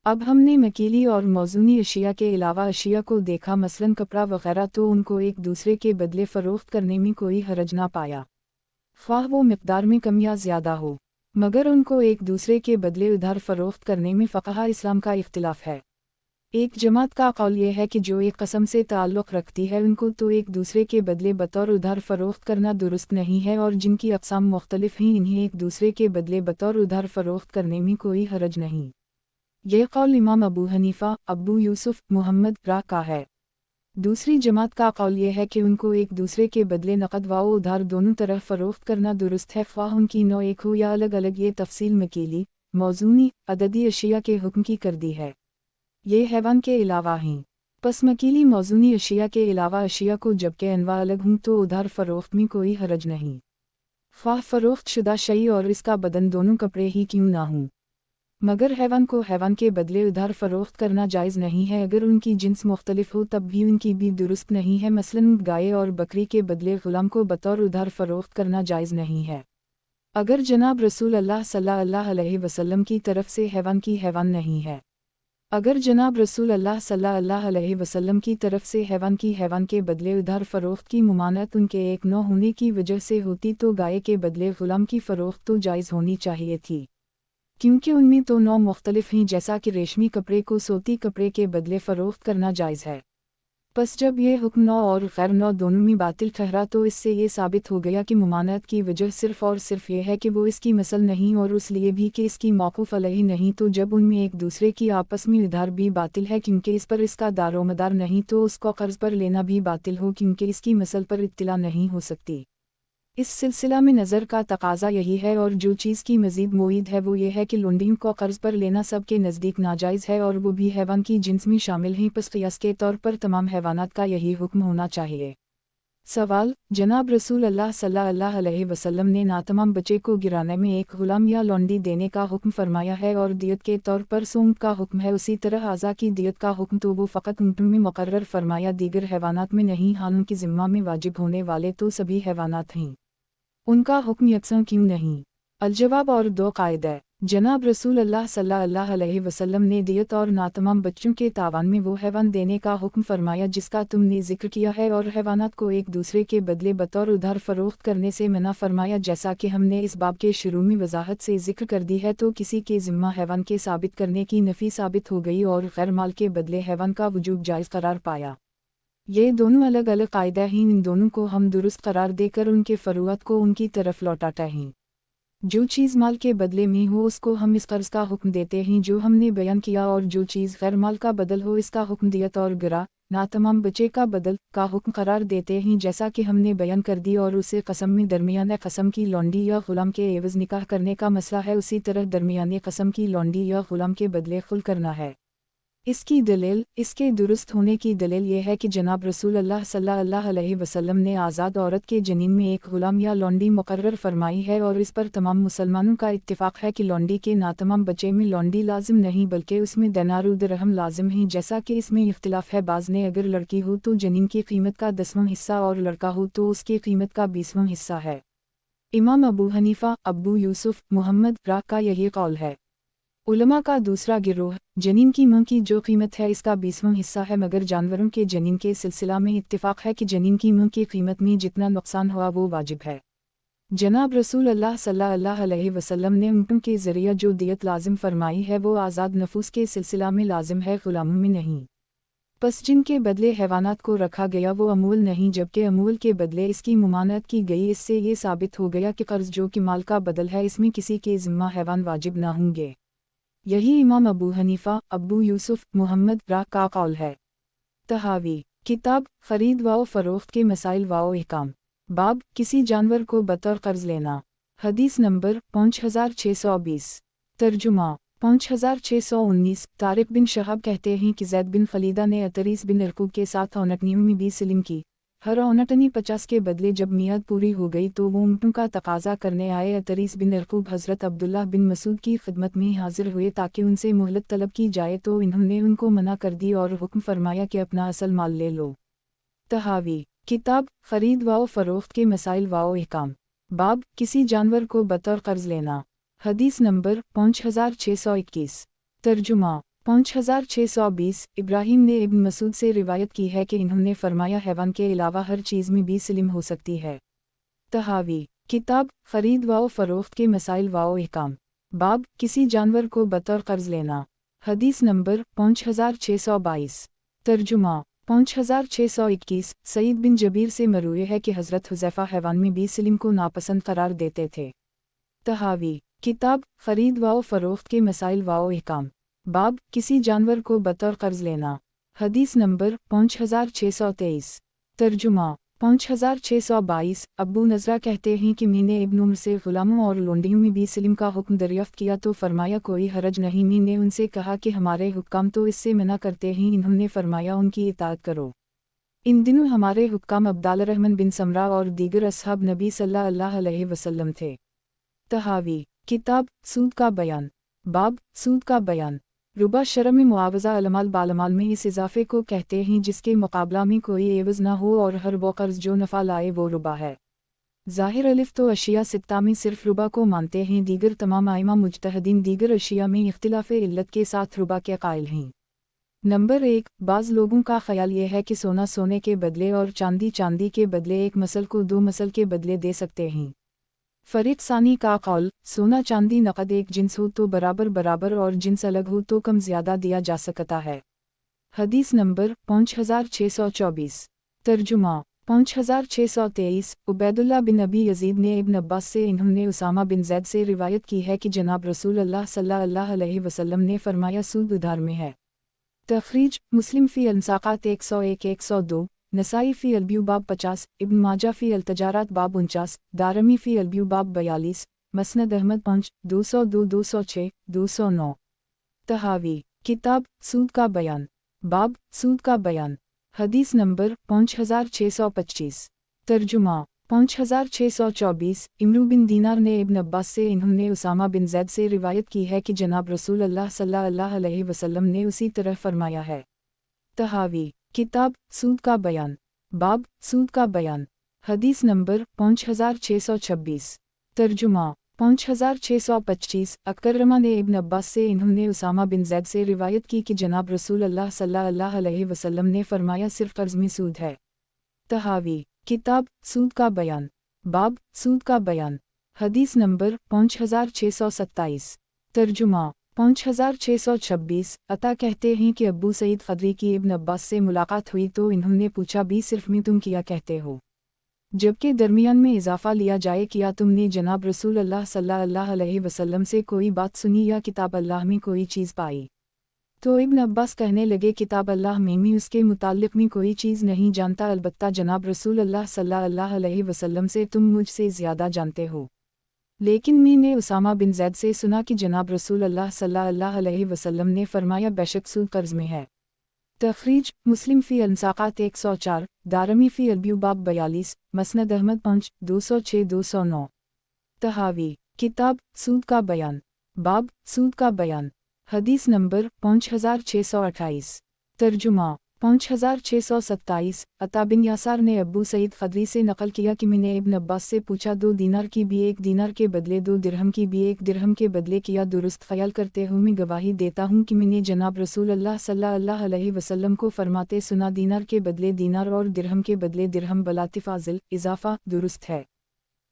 अब हमने मकीली और मौजूनी अशिया के अलावा अशिया को देखा, मसलन कपड़ा वगैरह, तो उनको एक दूसरे के बदले फ़रोख्त करने में कोई हरज ना पाया, ख्वाह वो मिक़दार में कम या ज़्यादा हो, मगर उनको एक दूसरे के बदले उधार फरोख्त करने में फ़क़हा इस्लाम का इख्तिलाफ है। एक जमात का कौल ये है कि जो एक कसम से ताल्लुक़ रखती है उनको तो एक दूसरे के बदले बतौर उधार फरोख्त करना दुरुस्त नहीं है, और जिनकी अक़साम मुख्तलिफ हैं इन्हें एक दूसरे के बदले बतौर उधार फरोख्त करने में कोई हरज नहीं। यह कौल इमाम अबू हनीफा, अबू यूसुफ, मुहम्मद रा का है। दूसरी जमात का कौल ये है कि उनको एक दूसरे के बदले नकद व उधार दोनों तरफ फ़रोख्त करना दुरुस्त है, ख्वाह उनकी नौ एक हो या अलग अलग। ये तफसील मकीली, मौजूनी, अददी अशिया के हुक्म की कर दी है। ये हैवान के अलावा हैं। पस मकीली मौजूनी अशिया के अलावा अशिया को जबकि अनवा अलग हों तो उधार फ़रोख्त में कोई हरज नहीं, ख्वाह फ़रोख्त शुदा शई और इसका बदन दोनों कपड़े ही क्यों ना हों। मगर हैवान को हैवान के बदले उधार फ़रोख्त करना जायज़ नहीं है, अगर उनकी जिन्स मुख्तलिफ हो तब भी उनकी भी दुरुस्त नहीं है। मसलन गाय और बकरी के बदले ग़ुलाम को बतौर उधार फ़रोख्त करना जायज़ नहीं है। अगर जनाब रसूल अल्लाह सल्लल्लाहु अलैहि वसल्लम की तरफ से हैवान की हैवान नहीं है, अगर जनाब रसूल अल्लाह सल्लल्लाहु अलैहि वसल्लम की तरफ से हैवान की हैवान के बदले उधार फ़रोख्त की मुमानत उनके एक न होने की वजह से होती तो गाय के बदले ग़ुलाम की फ़रोख्त तो जायज़ होनी चाहिए थी। क्योंकि उनमें तो 9 मुख्तलिफ हैं, जैसा कि रेशमी कपड़े को सूती कपड़े के बदले फ़रोख्त करना जायज़ है। बस जब यह हुक्म 9 और गैर 9 दोनों में बातिल ठहरा तो इससे ये साबित हो गया कि मुमानत की वजह सिर्फ़ और सिर्फ ये है कि वो इसकी मसल नहीं और इसलिए भी कि इसकी मौक़ूफ़ अलैहि नहीं, तो जब उनमें एक दूसरे की आपस में इधार भी बातिल है क्योंकि इस पर इसका दारोमदार नहीं, तो उसको कर्ज़ पर लेना भी बातिल हो क्योंकि इसकी मसल पर इत्तिला नहीं हो सकती। इस सिलसिला में नज़र का तकाजा यही है, और जो चीज़ की मज़ीद मुईद है वो ये है कि लुंडियों को कर्ज़ पर लेना सब के नज़दीक नाजायज़ है, और वो भी हैवान की जिन्स में शामिल हैं। पस क़ियास के तौर पर तमाम हैवानात का यही हुक्म होना चाहिए। सवाल, जनाब रसूल अल्लाह सल्लल्लाहु अलैहि वसल्लम ने नातमाम बच्चे को गिराने में एक गुलाम या लौंडी देने का हुक्म फरमाया है और दियत के तौर पर सूंड का हुक्म है। उसी तरह आज़ा की दियत का हुक्म तो वो फ़कत ऊँटों में मुकर्रर फरमाया, दीगर हैवानात में नहीं। हालांकि की ज़िम्मा में वाजिब होने वाले तो सभी हैवानात हैं, उनका हुक्म यकसां क्यों नहीं? अलजवाब और 2 कायदे। जनाब रसूल अल्लाह सल्लल्लाहु अलैहि वसल्लम ने दियत और नातमाम बच्चों के तावान में वो हैवान देने का हुक्म फरमाया जिसका तुमने जिक्र किया है, और हैवानात को एक दूसरे के बदले बतौर उधार फ़रोख्त करने से मना फरमाया। जैसा कि हमने इस बाब के शुरू में वजाहत से जिक्र कर दी है, तो किसी के ज़िम्मा हैवान के साबित करने की नफ़ी साबित हो गई और गैर माल के बदले हैवान का वजूब जायज़ करार पाया। ये दोनों अलग अलग कायदा हैं, इन दोनों को हम दुरुस्त करार देकर उनके फ़रूआत को उनकी तरफ लौटाते हैं। जो चीज़ माल के बदले में हो उसको हम इस कर्ज़ का हुक्म देते हैं जो हमने बयान किया, और जो चीज़ गैर माल का बदल हो इसका हुक्म दियत और गिरा नातमाम बच्चे का बदल का हुक्म करार देते हैं, जैसा कि हमने बयान कर दी। और उसे कसम में दरमियान कसम की लौंडी या गुलाम के एवज़ निकाह करने का मसला है, उसी तरह दरमियान कसम की लौंडी या गुलाम के बदले खुल करना है। इसकी दलील, इसके दुरुस्त होने की दलील ये है कि जनाब रसूल अल्लाह सल्लल्लाहु अलैहि वसल्लम ने आज़ाद औरत के जनीन में एक गुलाम या लौंडी मुकर्रर फरमाई है, और इस पर तमाम मुसलमानों का इत्तिफाक है कि लौंडी के नातमाम बच्चे में लौंडी लाजिम नहीं बल्कि उसमें दिनार दिरहम लाजिम है। जैसा कि इसमें इख्तिलाफ है, बाज़ ने अगर लड़की हो तो जनीन की कीमत का 10वां हिस्सा और लड़का हो तो उसकी कीमत का 20वां हिस्सा है। इमाम अबू हनीफा, अबू यूसुफ, मुहम्मद राह का यही कौल है। उलमा का दूसरा गिरोह, जनीन की मां की जो कीमत है इसका 20वां हिस्सा है, मगर जानवरों के जनीन के सिलसिला में इत्तिफाक है कि जनीन की मां की कीमत में जितना नुकसान हुआ वो वाजिब है। जनाब रसूल अल्लाह सल्लल्लाहु अलैहि वसल्लम ने ऊँटों के ज़रिया जो दियत लाजिम फरमाई है वो आज़ाद नफूस के सिलसिला में लाजिम है, गुलामों में नहीं। बस जिनके बदले हैवानात को रखा गया वो अमूल नहीं, जबकि अमूल के बदले इसकी मुमानत की गई। इससे ये साबित हो गया कि कर्ज़ जो कि माल का बदल है इसमें किसी के ज़िम्मा हैवान वाजिब न होंगे। यही इमाम अबू हनीफा, अबू यूसुफ, मुहम्मद राह का कौल है। तहावी किताब खरीद व फ़रोख्त के मसाइल व अहकाम। बाब किसी जानवर को बतौर कर्ज लेना। हदीस नंबर 5620। तर्जुमा 5619। तारिक बिन शहाब कहते हैं कि ज़ैद बिन खलीदा ने अतरीस बिन अरकूब के साथ औनटनियों में 20 सिलिम की। हर औनटनी 50 के बदले जब मियाद पूरी हो गई तो वो ऊँटों का तकाजा करने आए। अतरीस बिन अरकूब हज़रत अब्दुल्लाह बिन मसूद की खिदमत में हाजिर हुए ताकि उनसे मोहलत तलब की जाए, तो इन्होंने उनको मना कर दी और हुक्म फरमाया कि अपना असल माल ले लो। तहावी किताब खरीद व फ़रोख्त के मसाइल व अहकाम। बाब किसी जानवर को बतौर कर्ज लेना। हदीस नंबर 5621। तर्जुमा 5620। इब्राहीम ने इब्न मसूद से रिवायत की है कि इन्होंने फरमाया हैवान के अलावा हर चीज़ में 20 सिलिम हो सकती है। तहावी किताब खरीद व फ़रोख्त के मसाइल व अहकाम। बाब किसी जानवर को बतौर कर्ज लेना। हदीस नंबर 5622। तर्जुमा 5621। सईद बिन जबीर से मरूए है कि हज़रत हुज़ैफ़ा हैवान में 20 सिलिम को नापसंद करार देते थे। तहावी किताब खरीद व फ़रोख्त के मसाइल व अहकाम। बाब किसी जानवर को बतौर कर्ज लेना। हदीस नंबर 5623। तर्जुमा 5622। अब्बू नज़रा कहते हैं कि मैंने इब्न उम्र से ग़ुलामों और लोंडियों में 20 सिलिम का हुक्म दरियाफ़्त किया तो फरमाया कोई हरज नहीं। मैंने उनसे कहा कि हमारे हुक्काम तो इससे मना करते हैं। इन्होंने फरमाया उनकी इताअत करो। इन दिनों हमारे हुक्काम अब्दाल रहमान बिन समरा और दीगर असहाब नबी सल्लल्लाहु अलैहि वसल्लम थे। तहावी किताब सूद का बयान। बाब सूद का बयान। रुबा शरम में मुआवजा अलमाल बालमाल में इस इजाफे को कहते हैं जिसके मुकाबला में कोई एवज़ ना हो, और हर वो कर्ज जो नफ़ा लाए वो रुबा है। ज़ाहिर अलिफ तो अशिया सित्ता में सिर्फ रुबा को मानते हैं, दीगर तमाम आइमा मुजतहदीन दीगर अशिया में इख्तिलाफ़ इल्लत के साथ रुबा के कायल हैं। नंबर 1। बाज़ लोगों का ख्याल ये है कि सोना सोने के बदले और चांदी चांदी के बदले एक मसल को 2 मसल के बदले दे सकते हैं। फरीक सानी का कौल, सोना चांदी नकद एक जिन्स हो तो बराबर बराबर और जिन्स अलग हो तो कम ज़्यादा दिया जा सकता है। हदीस नंबर 5624। तर्जुमा 5623। उबैदुल्लाह बिन अबी यजीद ने इब्न अब्बास से इन्होंने उसामा बिन ज़ैद से रिवायत की है कि जनाब रसूल अल्लाह सल्लल्लाहु अलैहि वसल्लम ने फरमाया सूद उधार में है। तखरीज मुस्लिम फ़ी अल-मुसाक़ात 101-102, नसाई फ़ी अल-ब्यू बाब 50, इब्न माजा फ़ी अल-तजारात बाब 49, दारमी फ़ी अल-ब्यू बाब 42, मस्नद अहमद 5, 202, 206, 209। तहावी किताब सूद का बयान, बाब सूद का बयान। हदीस नंबर 5625। तर्जुमा 5624। इमरू बिन दीनार ने इब्न अब्बास से इन्होंने उसामा बिन ज़ैद से रिवायत की है कि जनाब रसूल अल्लाह सल्लल्लाहु अलैहि वसल्लम ने उसी तरह फरमाया है। तहावी किताब सूद का बयान, बाब सूद का बयान। हदीस नंबर 5626। तर्जुमा 5625। अकरमा ने इब्न अब्बास से इन्होंने उसामा बिन ज़ैद से रिवायत की कि जनाब रसूल अल्लाह सल्लल्लाहु अलैहि वसल्लम ने फरमाया सिर्फ कर्ज़ में सूद है। तहावी किताब सूद का बयान, बाब सूद का बयान। हदीस नंबर 5627। तर्जुमा 5626। अता कहते हैं कि अब्बू सईद ख़दरी की इब्न अब्बास से मुलाकात हुई तो इन्होंने पूछा भी सिर्फ में तुम किया कहते हो, जबकि दरमियान में इजाफ़ा लिया जाए क्या तुमने जनाब रसूल अल्लाह सल्लल्लाहु अलैहि वसल्लम से कोई बात सुनी या किताब अल्लाह में कोई चीज़ पाई? तो इब्न अब्बास कहने लगे किताब अल्लाह में भी उसके मुताल्लिक़ में कोई चीज़ नहीं जानता, अलबत्ता जनाब रसूल अल्लाह सल्लल्लाहु अलैहि वसल्लम से तुम मुझसे ज़्यादा जानते हो। लेकिन मैंने उसामा बिन ज़ैद से सुना कि जनाब रसूल अल्लाह सल्लल्लाहु अलैहि वसल्लम ने फरमाया बेशक सूद कर्ज़ में है। तखरीज मुस्लिम फ़ी अल-मुसाक़ात 104, दारमी फ़ी अल-ब्यू बाब 42, मस्नद अहमद 5, 206, 209। तहावी किताब सूद का बयान, बाब सूद का बयान। हदीस नंबर 5628। तर्जुमा 5627। अता बिन यासार ने अब्बू सईद ख़दरी से नकल किया कि मैंने इब्न अब्बास से पूछा 2 दीनार की भी 1 दीनार के बदले 2 दिरहम की भी 1 दिरहम के बदले किया दुरुस्त ख्याल करते हुए मैं गवाही देता हूँ कि मैंने जनाब रसूल अल्लाह सल्लल्लाहु अलैहि वसल्लम को फरमाते सुना दीनार के बदले दीनार और दिरहम के बदले दिरहम बलातिफ़ाज़िल इज़ाफ़ा दुरुस्त है।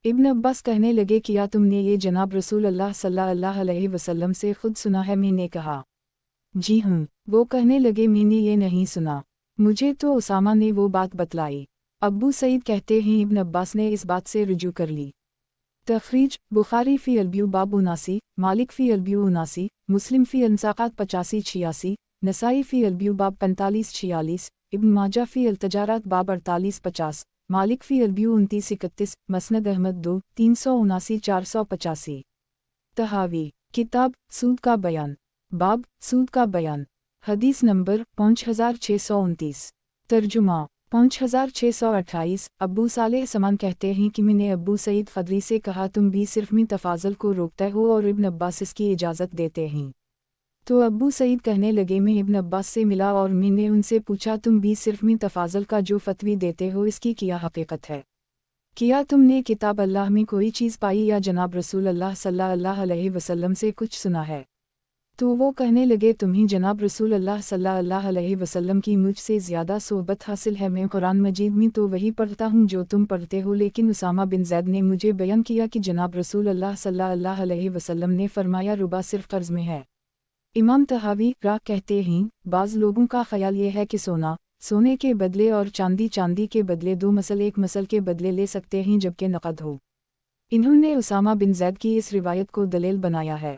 इब्न अब्बास कहने लगे किया तुमने ये जनाब रसूल अल्लाह सल्लल्लाहु अलैहि वसल्लम से खुद सुना है? मैंने कहा जी हूँ। वो कहने लगे मैंने ये नहीं सुना, मुझे तो उसामा ने वो बात बतलाई। अब्बू सईद कहते हैं इब्न अब्बास ने इस बात से रुजू कर ली। तखरीज बुखारी फ़ी अल-ब्यू बाब 79, मालिक फ़ी अल-ब्यू 79, मुस्लिम फ़ी अल-मुसाक़ात 85-86, नसाई फ़ी अल-ब्यू बाब 45-46, इब्न माजा फ़ी अल-तजारात बाब 48-50, मालिक फ़ी अल-ब्यू 29-31, मस्नद अहमद 2, 379-485। तहावी किताब सूद का बयान, बाब सूद का बयान। हदीस नंबर 5629। तर्जुमा 5628। अब्बू सालेह समान कहते हैं कि मैंने अब्बू सईद ख़दरी से कहा तुम भी सिर्फ में तफाज़ल को रोकते हो और इब्न अब्बास इसकी इजाज़त देते हैं। तो अब्बू सईद कहने लगे मैं इब्न अब्बास से मिला और मैंने उनसे पूछा तुम भी सिर्फ में तफाज़ल का जो फतवी देते हो इसकी क्या हकीकत है? क्या तुमने किताब अल्लाह में कोई चीज़ पाई या जनाब रसूल अल्लाह सल्लल्लाहु अलैहि वसल्लम से कुछ सुना है? तो वो कहने लगे तुम्हें जनाब रसूल अल्लाह सल्लल्लाहु अलैहि वसल्लम की मुझसे ज़्यादा सोहबत हासिल है। मैं कुरान मजीद में तो वही पढ़ता हूँ जो तुम पढ़ते हो, लेकिन उसामा बिन ज़ैद ने मुझे बयान किया कि जनाब रसूल अल्लाह सल्लल्लाहु अलैहि वसल्लम ने फरमाया रुबा सिर्फ कर्ज़ में है। इमाम तहावी राह कहते हैं बाज़ लोगों का ख्याल ये है कि सोने के बदले और चांदी के बदले 2 मसल 1 मसल के बदले ले सकते हैं जबकि नकद हो। इन्होंने उसामा बिन ज़ैद की इस रिवायत को दलील बनाया है।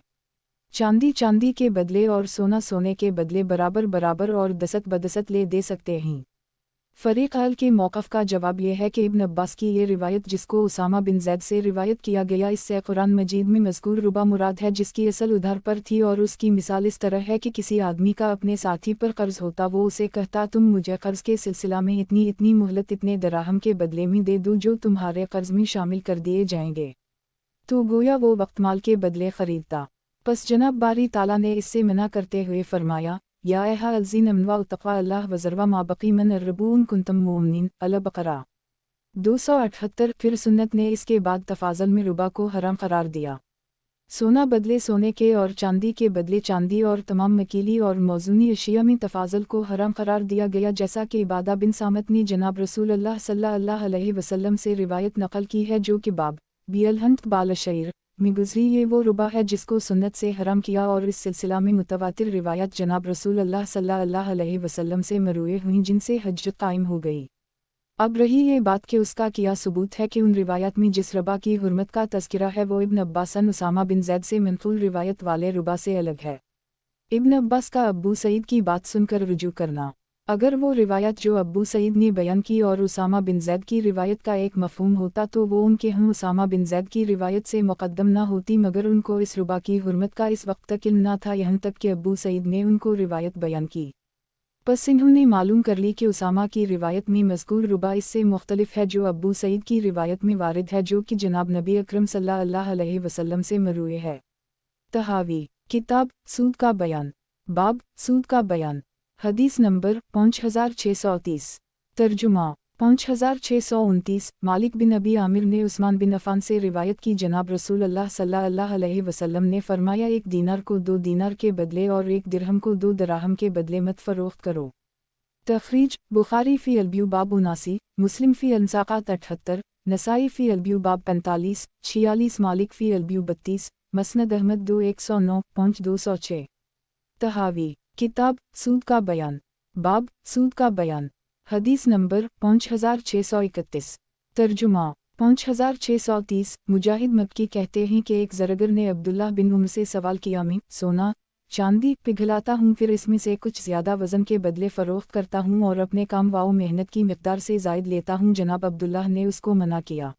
चांदी के बदले और सोने के बदले बराबर बराबर और दसत बदसत ले दे सकते हैं। फरीक अल के मौक़िफ़ का जवाब यह है कि इब्न अब्बास की ये रिवायत जिसको उसामा बिन ज़ैद से रिवायत किया गया इससे कुरान मजीद में मज़कूर रुबा मुराद है जिसकी असल उधार पर थी, और उसकी मिसाल इस तरह है कि किसी आदमी का अपने साथी पर कर्ज़ होता, वो उसे कहता तुम मुझे कर्ज़ के सिलसिला में इतनी मोहलत इतने दराहम के बदले में दे दो जो तुम्हारे कर्ज़ में शामिल कर दिए जाएंगे। तो गोया वो वक्त माल के बदले ख़रीदता। बस जनाब बारी ताला ने इससे मना करते हुए फरमाया या अल्ज़ीन अमवा तक़वा अल्लाह वज़रवा मा बक़ी मन अर्रबून कुंतम मुमिनीन अल-बक़रा 278। फिर सुन्नत ने इसके बाद तफाज़ल में रुबा को हराम करार दिया। सोना बदले सोने के और चांदी के बदले चांदी और तमाम मकीली और मौज़ूनी अशिया में तफाज़ल को हराम करार दिया गया, जैसा कि इबादा बिन सामत ने जनाब रसूल अल्लाह सल्लल्लाहु अलैहि वसल्लम से रिवायत नकल की है जो कि बाब बियलहंत बालशैर में गुजरी ये वो रुबा है जिसको सुन्नत से हराम किया और इस सिलसिला में मुतवातिर रिवायत जनाब रसूल अल्लाह सल्लल्लाहु अलैहि वसल्लम से मरूए हुई जिनसे हज्ज कायम हो गई। अब रही ये बात कि उसका क्या सबूत है कि उन रिवायत में जिस रुबा की हुर्मत का तज़किरा है वो इब्न अब्बासन उसामा बिन ज़ैद से मनक़ूल रिवायत वाले रुबा से अलग है। इब्न अब्बास का अब्बू सईद की बात सुनकर रुजू करना। अगर वो रिवायत जो अब्बू सईद ने बयान की और उसामा बिन ज़ैद की रिवायत का एक मफ़हूम होता तो वो उनके हम उसामा बिन ज़ैद की रिवायत से मुक़द्दम ना होती, मगर उनको इस रुबा की हुर्मत का इस वक्त तक इल्म ना था, यहाँ तक कि अब्बू सईद ने उनको रिवायत बयान की। बस इन्होंने मालूम कर ली कि उसामा की रिवायत में मज़कूर रुबा इससे मुख्तलिफ है जो अब्बू सईद की रिवायत में वारिद है, जो कि जनाब नबी अकरम सल्लल्लाहु अलैहि वसल्लम से मरूए है। तहावी किताब सूद का बयान, बाब सूद का बयान, हदीस नंबर 5630। तर्जुमा 5629। मालिक बिन अबी आमिर ने उस्मान बिन अफ़ान से रिवायत की, जनाब रसूल अल्लाह सल्लल्लाहु अलैहि वसल्लम ने फरमाया, एक दीनार को 2 दीनार के बदले और एक दिरहम को 2 दराहम के बदले मत फ़रोख्त करो। तखरीज बुखारी फ़ी अलब्यू बाब 79, मुस्लिम फ़ी अंसाक़ात 78, नसाई फ़ी अलब्यू बाब 45, 46, मालिक फ़ी अलब्यू 32, मसनद अहमद 2109.206। तहावी किताब सूद का बयान, बाब सूद का बयान, हदीस नंबर 5631। तर्जुमा 5630। मुजाहिद मक्की कहते हैं कि एक ज़रगर ने अब्दुल्लाह बिन उमर से सवाल किया, मैं सोना चांदी पिघलाता हूँ, फिर इसमें से कुछ ज़्यादा वज़न के बदले फ़रोख्त करता हूँ और अपने काम व मेहनत की मिक़दार से ज़ायद लेता हूँ। जनाब अब्दुल्लाह ने उसको मना किया।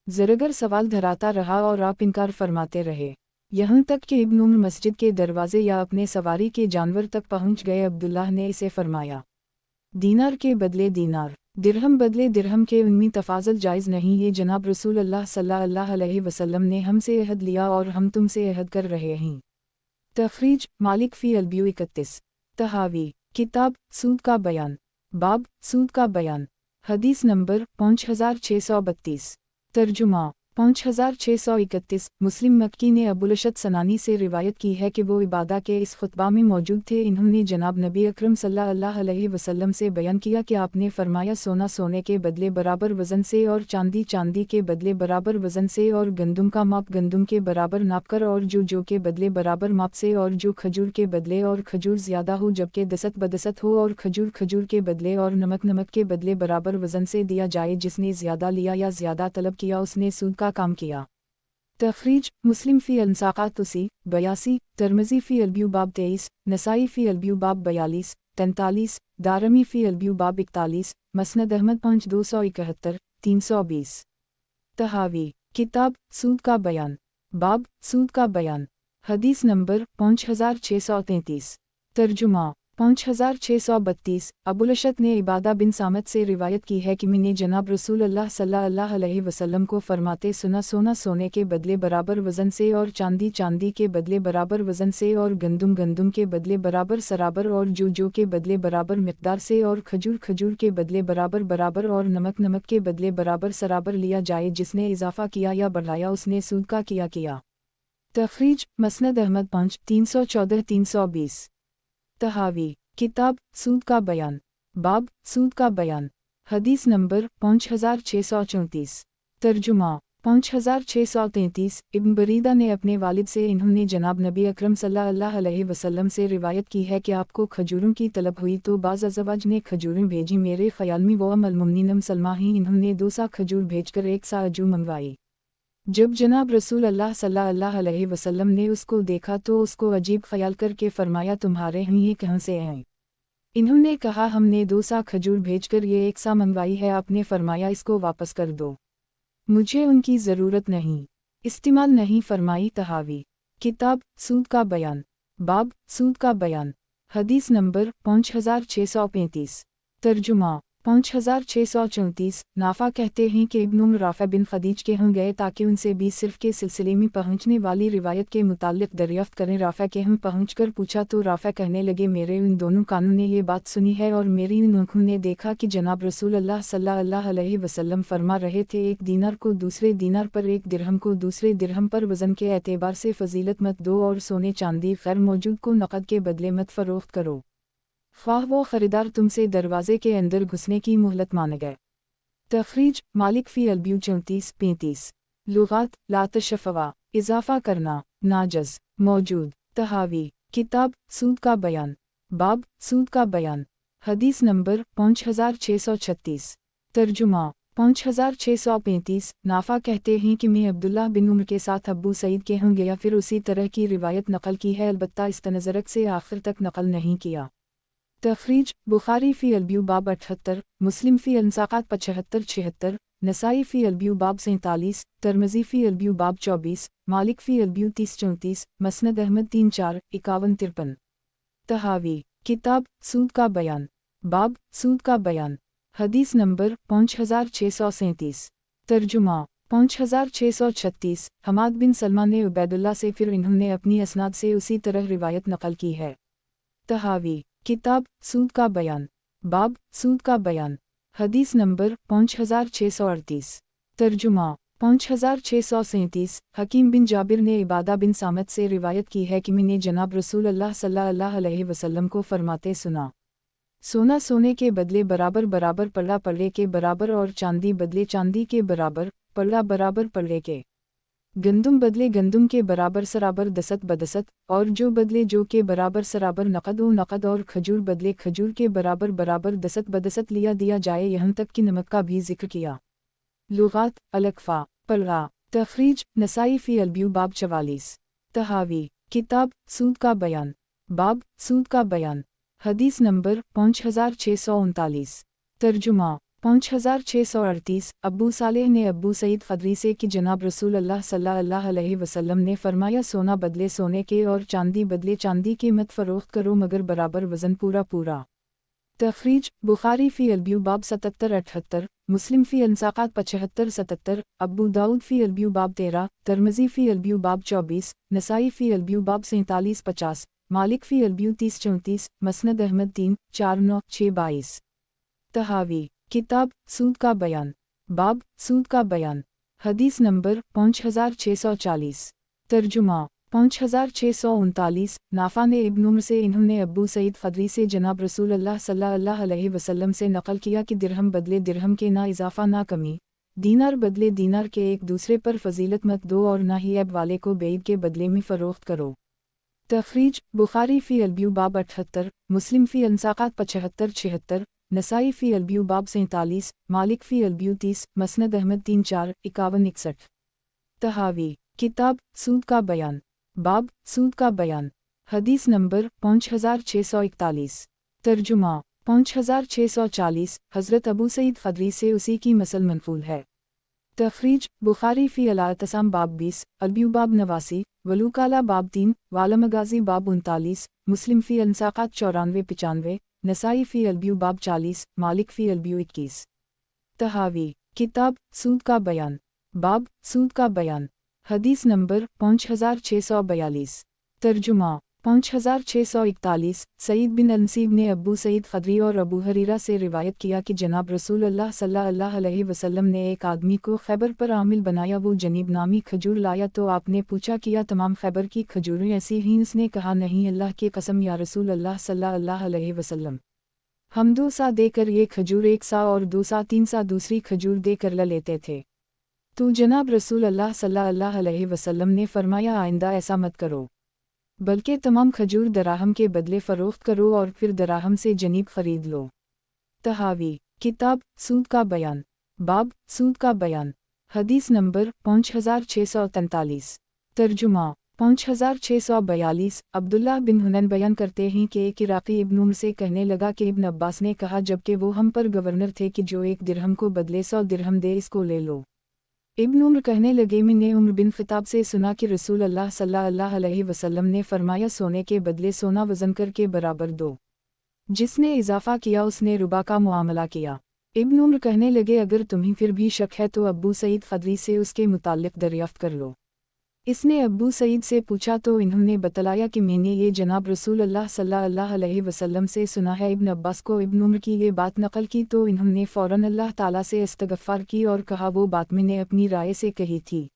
ज़रगर सवाल धराता रहा और आप इनकार फरमाते रहे, यहाँ तक कि इब्न उमर मस्जिद के दरवाजे या अपने सवारी के जानवर तक पहुँच गए। अब्दुल्लाह ने इसे फरमाया, दीनार के बदले दीनार, दिरहम बदले दिरहम के, उनमें तफाज़ल जायज़ नहीं। ये जनाब रसूल अल्लाह सल्लल्लाहु अलैहि वसल्लम ने हमसे अहद लिया और हम तुमसे अहद कर रहे हैं। तखरीज मालिक फ़ी अलब्यू 31। तहावी किताब सूद का बयान, बाब सूद का बयान, हदीस नंबर 5632। तर्जुमा 5631। मुस्लिम मक्की ने अबुलशद सनानी से रिवायत की है कि वो इबादा के इस खुतबा में मौजूद थे। इन्होंने जनाब नबी अकरम सल्लल्लाहु अलैहि वसल्लम से बयान किया कि आपने फरमाया, सोना सोने के बदले बराबर वज़न से और चांदी चांदी के बदले बराबर वज़न से और गंदुम का माप गंदुम के बराबर नाप कर और जो के बदले बराबर माप से और जो खजूर के बदले और खजूर ज़्यादा हो जबकि दसत बदसत हो और खजूर खजूर के बदले और नमक नमक के बदले बराबर वज़न से दिया जाए। जिसने ज़्यादा लिया या ज़्यादा तलब किया उसने सूद का काम किया। तखरीज मुस्लिम फ़ी अंसाक़ात 82, तिरमिज़ी फ़ी अलब्यू बाब 23, नसाई फ़ी अलब्यू बाब 42, 43, दारमी फ़ी अलब्यू बाब 41, मसनद अहमद 5271, 320। तहावी किताब सूद का बयान, बाब सूद का बयान, हदीस नंबर 5633। तर्जुमा 5632। अबुलशद ने इबादा बिन सामत से रिवायत की है कि मैंने जनाब रसूल अल्लाह सल्लल्लाहु अलैहि वसल्लम को फरमाते सुना, सोना सोने के बदले बराबर वज़न से और चांदी चांदी के बदले बराबर वज़न से और गंदुम गंदुम के बदले बराबर सराबर और जो के बदले बराबर मिक़दार से और खजूर खजूर के बदले बराबर बराबर और नमक नमक के बदले बराबर सराबर लिया जाए। जिसने इजाफ़ा किया या बढ़ाया उसने सूद का किया। तखरीज मसनद अहमद 5, 314-320। तहावी किताब सूद का बयान, बाब सूद का बयान, हदीस नंबर 5634। तर्जुमा 5633। इब्न बरीदा ने अपने वालिद से, इन्होंने जनाब नबी अकरम सल्लल्लाहु अलैहि वसल्लम से रिवायत की है कि आपको खजूरों की तलब हुई तो बाज़ अज़वाज ने खजूरें भेजी। मेरे ख़याल में वो अल-मुमिनीन सलमा ही, इन्होंने 2 सा खजूर भेजकर 1 सा अजू मंगवाई। जब जनाब रसूल अल्लाह सल्लल्लाहु अलैहि वसल्लम ने उसको देखा तो उसको अजीब ख्याल करके फरमाया, तुम्हारे हैं ये कहाँ से हैं? इन्होंने कहा, हमने 2 सा खजूर भेजकर ये 1 सा मंगवाई है। आपने फरमाया, इसको वापस कर दो, मुझे उनकी ज़रूरत नहीं, इस्तेमाल नहीं फरमाई। तहावी किताब सूद का बयान, बाब सूद का बयान, हदीस नंबर 5635। तर्जुमा 5634। नाफा कहते हैं कि इब्न उमर राफ़ा बिन खदीज के यहाँ गए ताकि उनसे भी सिर्फ के सिलसिले में पहुँचने वाली रिवायत के मुताल्लिक़ दरियाफ़्त करें। राफ़ा के यहाँ पहुँचकर पूछा तो राफ़ा कहने लगे, मेरे उन दोनों कानों ने ये बात सुनी है और मेरी उन आँखों ने देखा कि जनाब रसूल अल्लाह सल्लल्लाहु अलैहि वसल्लम फरमा रहे थे, एक दीनार को दूसरे दीनार पर, एक दिरहम को दूसरे दिरहम पर वज़न के एतबार से फ़जीलत मत दो और सोने चांदी गैर मौजूद को नक़द के बदले मत फ़रोख्त करो, ख्वाह वो ख़रीदार तुमसे दरवाज़े के अंदर घुसने की मोहलत मान गए। तखरीज मालिक फ़ी अलब्यू 34-35। लुगात लातशफ़वा इजाफ़ा करना, नाजज़ मौजूद। तहावी किताब सूद का बयान, बाब सूद का बयान। हदीस नंबर 5636। तर्जुमा 5635। नाफा कहते हैं कि मैं अब्दुल्लाह बिन उमर के साथ अब्बू सईद के यहाँ गया, फिर उसी तरह की रिवायत नकल की है, अलबत्ता इस्तनज़रक से आखिर तक नकल नहीं किया। तखरीज बुखारी फ़ी अलब्यू बाब 78, मुस्लिम फ़ी अंसाक़ात 75-76, नसाई फ़ी अलब्यू बाब 47, तिरमिज़ी फ़ी अलब्यू बाब 24, मालिक फ़ी अलब्यू 30-34, मसनद अहमद 34-51-53। तहावी किताब सूद का बयान, बाब सूद का बयान। हदीस नंबर 5637। तर्जुमा 5636। हमाद बिन सलमा ने उबैदुल्लाह से, फिर इन्होंने अपनी असनाद से उसी तरह रिवायत नकल की है। तहावी किताब सूद का बयान, बाब सूद का बयान। हदीस नंबर 5638। तर्जुमा 5637। हकीम बिन जाबिर ने इबादा बिन सामत से रिवायत की है कि मैंने जनाब रसूल अल्लाह सल्लल्लाहु अलैहि वसल्लम को फरमाते सुना, सोना सोने के बदले बराबर बराबर, पल्ला पल्ले के बराबर, और चांदी बदले चांदी के बराबर, पल्ला बराबर पल्ले के। गंदुम बदले गंदुम के बराबर सराबर, दसत बदसत, और जो बदले जो के बराबर सराबर, नकद व नकद, और खजूर बदले खजूर के बराबर बराबर, दसत बदसत लिया दिया जाए, यहाँ तक कि नमक का भी जिक्र किया। लुगात अलकफ़ा पल्ला। तखरीज नसाई फ़ी अलब्यू बाब 44। तहावी किताब सूद का बयान, बाब सूद का बयान। हदीस नंबर 5639। तर्जुमा 5638। अब्बू सालेह ने अब्बू सईद ख़दरी से कि जनाब रसूल अल्लाह सल्लल्लाहु अलैहि वसल्लम ने फरमाया, सोना बदले सोने के और चांदी बदले चांदी के मत फ़रोख्त करो मगर बराबर वज़न पूरा पूरा। तखरीज बुखारी फ़ी अलब्यू बाब 77-78, मुस्लिम फ़ी अंसाक़ात 75-77, अब्बू दाऊद फ़ी अलब्यू बाब 13, तिरमिज़ी फ़ी अलब्यू बाब 24, नसाई फ़ी अलब्यू बाब 47-50, मालिक फ़ी अलब्यू 30-34, मसनद अहमद 3-49-6-22। तहावी किताब सूद का बयान, बाब सूद का बयान। हदीस नंबर 5640। तर्जुमा 5639। नाफा ने इब्न उमर से, इन्होंने अब्बू सईद ख़दरी से जनाब रसूल अल्लाह सल्लल्लाहु अलैहि वसल्लम से नकल किया कि दिरहम बदले दिरहम के ना इजाफ़ा ना कमी, दीनार बदले दीनार के एक दूसरे पर फजीलत मत दो, और ना ही ऐब वाले को बेईब के बदले में फ़रोख्त करो। तखरीज बुखारी फ़ी अलब्यू बाब 78, मुस्लिम फ़ी अंसाक़ात 75-76, नसाई फ़ी अलब्यू बाब 47, मालिक फ़ी अलब्यू 30, मसनद अहमद 34-51-61। तहावी किताब सूद का बयान, बाब सूद का बयान। हदीस नंबर 5641। तर्जुमा 5640। हज़रत अबू सईद ख़दरी से उसी की मसल मनफूल है। तखरीज बुखारी फ़ी अल-अतसाम बाब 20, अलब्यू बाब 89, वलूकाला बाब 3, वालमगाज़ी बाब 39, मुस्लिम फ़ी अंसाक़ात 94-95, नसाई फ़ी अलब्यू बाब 40, मालिक फ़ी अलब्यू 21। तहावी किताब सूद का बयान, बाब सूद का बयान। हदीस नंबर 5642। तर्जुमा 5641। सईद बिन अनसीब ने अब्बू सईद ख़दरी और अबू हरीरा से रिवायत किया कि जनाब रसूल अल्लाह सल्लल्लाहु अलैहि वसल्लम ने एक आदमी को खैबर पर आमिल बनाया, वो जनीब नामी खजूर लाया, तो आपने पूछा किया तमाम खैबर की खजूरें ऐसी ही? उसने कहा नहीं, अल्लाह की कसम या रसूल अल्लाह सल्लल्लाहु अलैहि वसल्लम, हम 2 सा देकर ये खजूर 1 सा और 2 सा 3 सा दूसरी खजूर देकर ले लेते थे। तो जनाब रसूल अल्लाह सल्लल्लाहु अलैहि वसल्लम ने फरमाया, आइंदा ऐसा मत करो, बल्कि तमाम खजूर दराहम के बदले फ़रोख्त करो और फिर दराहम से जनीब खरीद लो। तहावी किताब सूद का बयान, बाब सूद का बयान। हदीस नंबर 5643। तर्जुमा 5642। अब्दुल्लाह बिन हुनैन बयान करते हैं कि एक इराक़ी इब्न उमर से कहने लगा कि इब्न अब्बास ने कहा जबकि वो हम पर गवर्नर थे कि जो एक दिरहम को बदले 100 दिरहम दे, इसको ले लो। इब्न उमर कहने लगे, मैंने उमर बिन ख़िताब से सुना कि रसूल अल्लाह सल्लल्लाहु अलैहि वसल्लम ने फरमाया, सोने के बदले सोना वज़न करके बराबर दो, जिसने इजाफ़ा किया उसने रुबा का मुआमला किया। इब्न उमर कहने लगे, अगर तुम्हें फिर भी शक है तो अब्बू सईद ख़दरी से उसके मुताल्लिक़ दरियाफ़्त कर लो। इसने अब्बू सईद से पूछा तो इन्होंने बतलाया कि मैंने ये जनाब रसूल अल्लाह सल्लल्लाहु अलैहि वसल्लम से सुना है। इब्न अब्बास को इब्न उमर की ये बात नकल की तो इन्होंने फ़ौरन अल्लाह ताला से इस्तग़फ़ार की और कहा, वो बात मैंने अपनी राय से कही थी।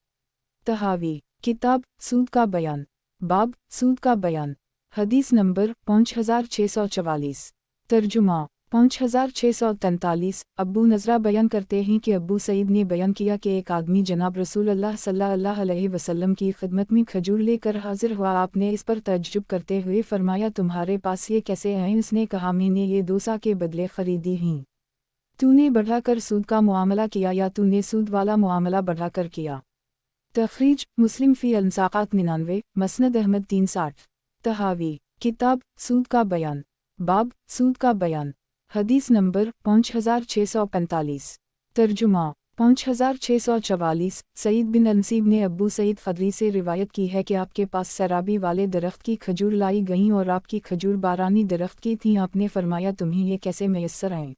तहावी किताब सूद का बयान, बाब सूद का बयान। हदीस नंबर 5644। तर्जुमा 5643 अब्बू नज़रा बयान करते हैं कि अब्बू सईद ने बयान किया कि एक आदमी जनाब रसूल अल्लाह सल्लल्लाहु अलैहि वसल्लम की खिदमत में खजूर लेकर हाजिर हुआ। आपने इस पर तअज्जुब करते हुए फरमाया, तुम्हारे पास ये कैसे हैं? उसने कहा, मैंने ये 2 सा के बदले खरीदी हैं। तूने बढ़ाकर सूद का मुआमला किया या तूने सूद वाला मुआमला बढ़ाकर किया? तखरीज मुस्लिम फ़ी अल-मुसाक़ात 99, मसनद अहमद 360। तहावी किताब सूद का बयान, बाब सूद का बयान, हदीस नंबर 5645। तर्जुमा 5644। सईद बिन अनसीब ने अब्बू सईद खदरी से रिवायत की है कि आपके पास सराबी वाले दरख्त की खजूर लाई गईं और आपकी खजूर बारानी दरख्त की थीं। आपने फरमाया, तुम्हें ये कैसे मैसर आएँ?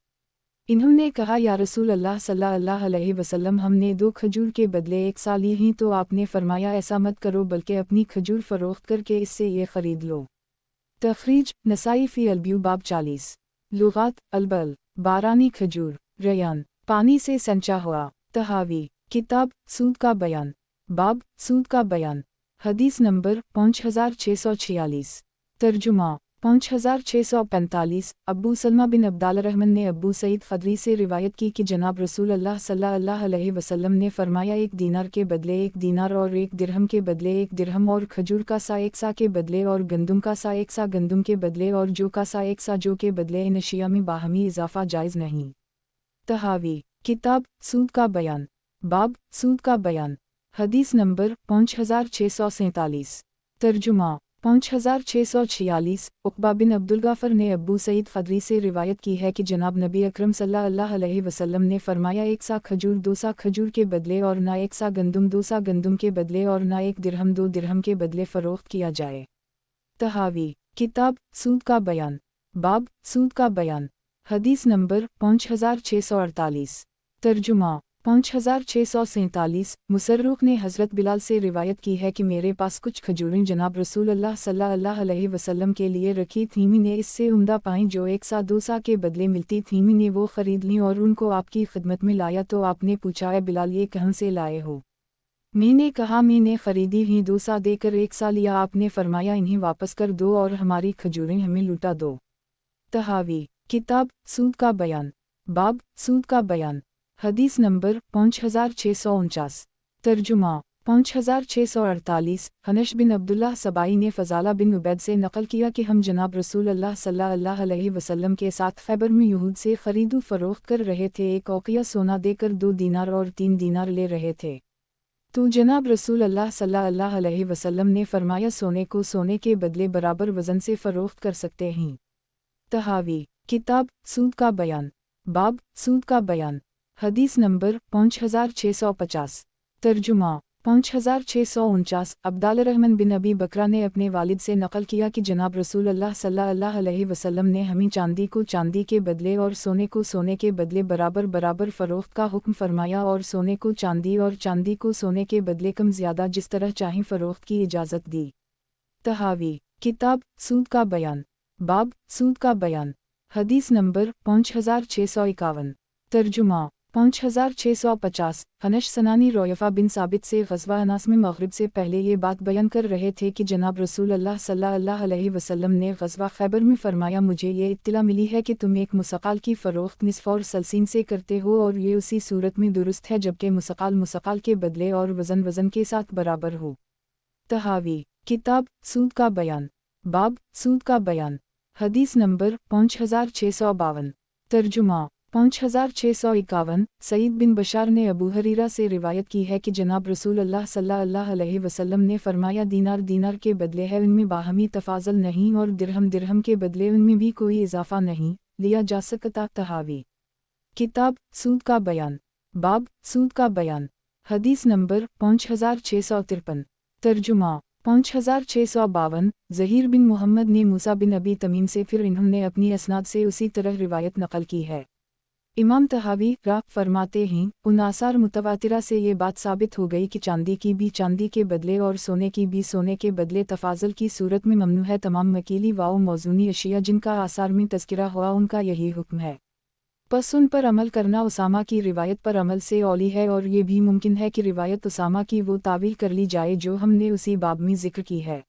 इन्होंने कहा, या रसूल अल्लाह सल्लल्लाहु अलैहि वसल्लम, हमने 2 खजूर के बदले 1 सा ली हैं। तो आपने फरमाया, ऐसा मत करो बल्कि अपनी खजूर फ़रोख्त करके इससे ये ख़रीद लो। तखरीज नसाई फ़ी अल-ब्यू बाब 40। लुगात अलबल बारानी खजूर, रयान पानी से संचा हुआ। तहावी किताब सूद का बयान, बाब सूद का बयान, हदीस नंबर 5646। तर्जुमा 5645। अब्बू सलमा बिन अब्दालरहमान ने अब्बू सईद खदरी से रिवायत की कि जनाब रसूल अल्लाह सल्लल्लाहु अलैहि वसल्लम ने फरमाया, 1 दीनार के बदले 1 दीनार और 1 दिरहम के बदले 1 दिरहम और खजूर का सा 1 सा के बदले और गंदुम का सा 1 सा गंदुम के बदले और जौ का सा 1 सा जौ के बदले इन अशिया में बाहमी इजाफा जायज़ नहीं। तहावी किताब सूद का बयान, बाब सूद का बयान, हदीस नंबर 5647। तर्जुमा 5646। उक़बा बिन अब्दुल गाफ़र ने अब्बू सईद खदरी से रिवायत की है कि जनाब नबी अकरम सल्लल्लाहु अलैहि वसल्लम ने फरमाया, 1 सा खजूर 2 सा खजूर के बदले और ना 1 सा गंदुम 2 सा गंदुम के बदले और ना 1 दिरहम 2 दिरहम के बदले फ़रोख्त किया जाए। तहावी किताब सूद का बयान, बाब सूद का बयान, हदीस नंबर 5648। तर्जुमा 5647। मुसर्रुख ने हज़रत बिलाल से रिवायत की है कि मेरे पास कुछ खजूरें जनाब रसूल अल्लाह सल्लल्लाहु अलैहि वसल्लम के लिए रखी थीं। मैंने इससे उम्दा पाईं जो 1 सा 2 सा के बदले मिलती थीं। मैंने वो ख़रीद लीं और उनको आपकी खिदमत में लाया तो आपने पूछा, ए बिलाल, ये कहाँ से लाए हो? मैंने कहा, मैंने ख़रीदी ही 2 सा देकर 1 सा लिया। आपने फरमाया, इन्हें वापस कर दो और हमारी खजूरें हमें लुटा दो। तहावी किताब सूद का बयान, बाब सूद का बयान, हदीस नंबर 5649। तर्जुमा 5648। हनश बिन अब्दुल्लाह सबाई ने फ़ज़ाला बिन उबैद से नक़ल किया कि हम जनाब रसूल अल्लाह सल्लल्लाहु अलैहि वसल्लम के साथ खैबर में यहूद से ख़रीदो फ़रोख्त कर रहे थे। 1 औक़िया सोना देकर 2 दीनार और 3 दीनार ले रहे थे। तो जनाब रसूल अल्लाह सल्लल्लाहु अलैहि वसल्लम ने फरमाया, सोने को सोने के बदले बराबर वज़न से फ़रोख्त कर सकते हैं। तहावी किताब सूद का बयान, बाब सूद का बयान, हदीस नंबर 5650। तर्जुमा 5649। अब्दालरहमान बिन अबी बकरा ने अपने वालिद से नक़ल किया कि जनाब रसूल अल्लाह सल्लल्लाहु अलैहि वसल्लम ने हमें चांदी को चांदी के बदले और सोने को सोने के बदले बराबर बराबर फ़रोख्त का हुक्म फरमाया और सोने को चांदी और चांदी को सोने के बदले कम ज़्यादा जिस तरह चाहें फ़रोख्त की इजाज़त दी। तहावी किताब सूद का बयान, बाब सूद का बयान, हदीस नंबर 5651। तर्जुमा 5650। हनश सनानी रोयफ़ा बिन साबित से ग़ज़वा अनास में मग़रिब से पहले ये बात बयान कर रहे थे कि जनाब रसूल अल्लाह सल्लल्लाहु अलैहि वसल्लम ने ग़ज़वा खैबर में फरमाया, मुझे ये इत्तला मिली है कि तुम एक मुसक़ाल की फ़रोख्त निस्फ़ और सलसीन से करते हो और ये उसी सूरत में दुरुस्त है जबकि मुसक़ाल मुसक़ाल के बदले और वज़न वज़न के साथ बराबर हो। तहावी किताब सूद का बयान, बाब सूद का बयान, हदीस नंबर 5652। तर्जुमा 5651। सईद बिन बशार ने अबू हरीरा से रिवायत की है कि जनाब रसूल अल्लाह सल्लल्लाहु अलैहि वसल्लम ने फरमाया, दीनार दीनार के बदले है, उनमें बाहमी तफाज़ल नहीं और दिरहम दिरहम के बदले उनमें भी कोई इजाफा नहीं लिया जा सकता। तहावी किताब सूद का बयान, बाब सूद का बयान, हदीस नंबर 5653। तर्जुमा 5652। ज़हीर बिन मोहम्मद ने मूसा बिन अबी तमीम से फिर इन्होंने अपनी असनाद से उसी तरह रिवायत नकल की है। इमाम तहावी राह फरमाते हैं, उन आसार मुतवातिरा से ये बात साबित हो गई कि चांदी की भी चांदी के बदले और सोने की भी सोने के बदले तफाज़ल की सूरत में ममनू है। तमाम मकीली वाओ मौजूनी अशिया जिनका आसार में तज़किरा हुआ उनका यही हुक्म है। बस उन पर अमल करना उसामा की रिवायत पर अमल से औली है और ये भी मुमकिन है कि रिवायत उसामा की वो तावील कर ली जाए जो हमने उसी बाब में ज़िक्र की है।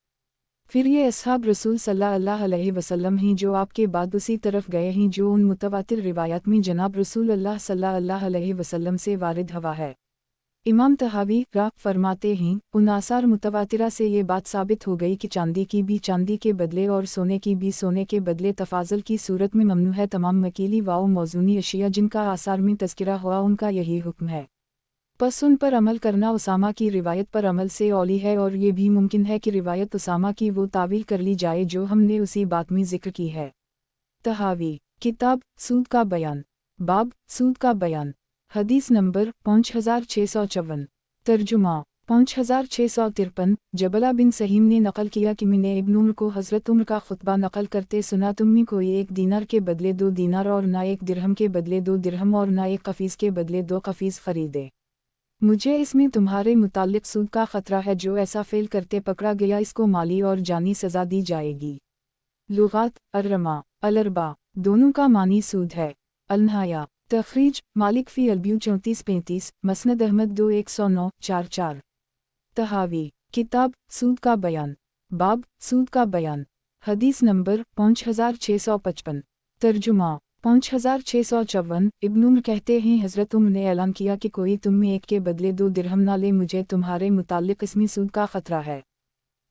फिर ये असहाब रसूल सल्लल्लाहु अलैहि वसल्लम ही जो आपके बाद उसी तरफ गए हैं जो उन मुतवातिर रिवायत में जनाब रसूल अल्लाह सल्लल्लाहु अलैहि वसल्लम से वारिद हवा है। इमाम तहावी फरमाते हैं, उन आसार मुतवातिरा से ये बात साबित हो गई कि चांदी की भी चांदी के बदले और सोने की भी सोने के बदले तफाजल की सूरत में ममनू है। तमाम मकीली वाओ मौजूनी अशिया जिनका आसार में तज़किरा हुआ उनका यही हुक्म है। बस उन पर अमल करना उसामा की रिवायत पर अमल से औली है, और ये भी मुमकिन है कि रिवायत उसामा की वो तावील कर ली जाए जो हमने उसी बात में जिक्र की है। तहावी किताब सूद का बयान, बाब सूद का बयान, हदीस नंबर 5654। तर्जुमा 5653। जबला बिन सहीम ने नकल किया कि मैंने इब्न उम्र को हज़रत उम्र का खुतबा नकल करते सुना, तुम में कोई 1 दीनार के बदले 2 दीनार और ना 1 दिरहम के बदले 2 दिरहम और ना 1 कफ़ीस के बदले 2 कफ़ीस खरीदे। मुझे इसमें तुम्हारे मुताल्लिक सूद का खतरा है, जो ऐसा फेल करते पकड़ा गया इसको माली और जानी सज़ा दी जाएगी। लुगात अर्रमा अलरबा दोनों का मानी सूद है। अलनहाया तखरीज मालिक फ़ी अलब्यू 3435, मसनद अहमद 2109-44। तहावी किताब सूद का बयान, बाब सूद का बयान, हदीस नंबर 5655। तर्जुमा 5654। इब्न उम्र कहते हैं, हज़रत उम्र ने ऐलान किया कि कोई तुम में 1 के बदले 2 दिरहम ना ले, मुझे तुम्हारे मुताल्लिक इसमें सूद का खतरा है।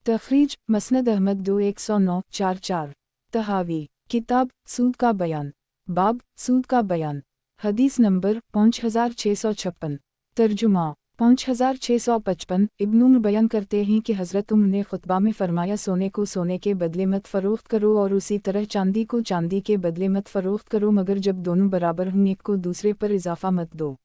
तखरीज मसनद अहमद 2109-44। तहावी किताब सूद का बयान, बाब सूद का बयान, हदीस नंबर 5656। तर्जुमा 5655। इब्न उम्र बयान करते हैं कि हज़रत उम्र ने खुतबा में फरमाया, सोने को सोने के बदले मत फ़रोख्त करो और उसी तरह चांदी को चांदी के बदले मत फ़रोख्त करो, मगर जब दोनों बराबर हों एक को दूसरे पर इजाफ़ा मत दो,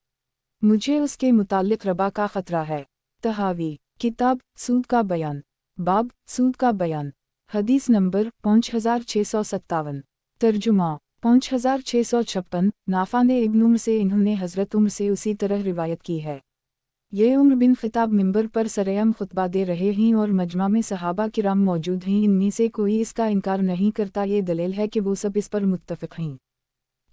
मुझे उसके मुताल्लिक रबा का खतरा है। तहावी किताब सूद का बयान, बाब सूद का बयान, हदीस नंबर 5657। तर्जुमा 5656। नाफा ने इब्न उम्र से, इन्होंने हज़रत उम्र से उसी तरह रिवायत की है। ये उम्र बिन खिताब मिंबर पर सरेआम खुतबा दे रहे हैं और मजमा में सहाबा किराम मौजूद हैं, इनमें से कोई इसका इनकार नहीं करता, ये दलील है कि वो सब इस पर मुत्तफ़िक़ हैं।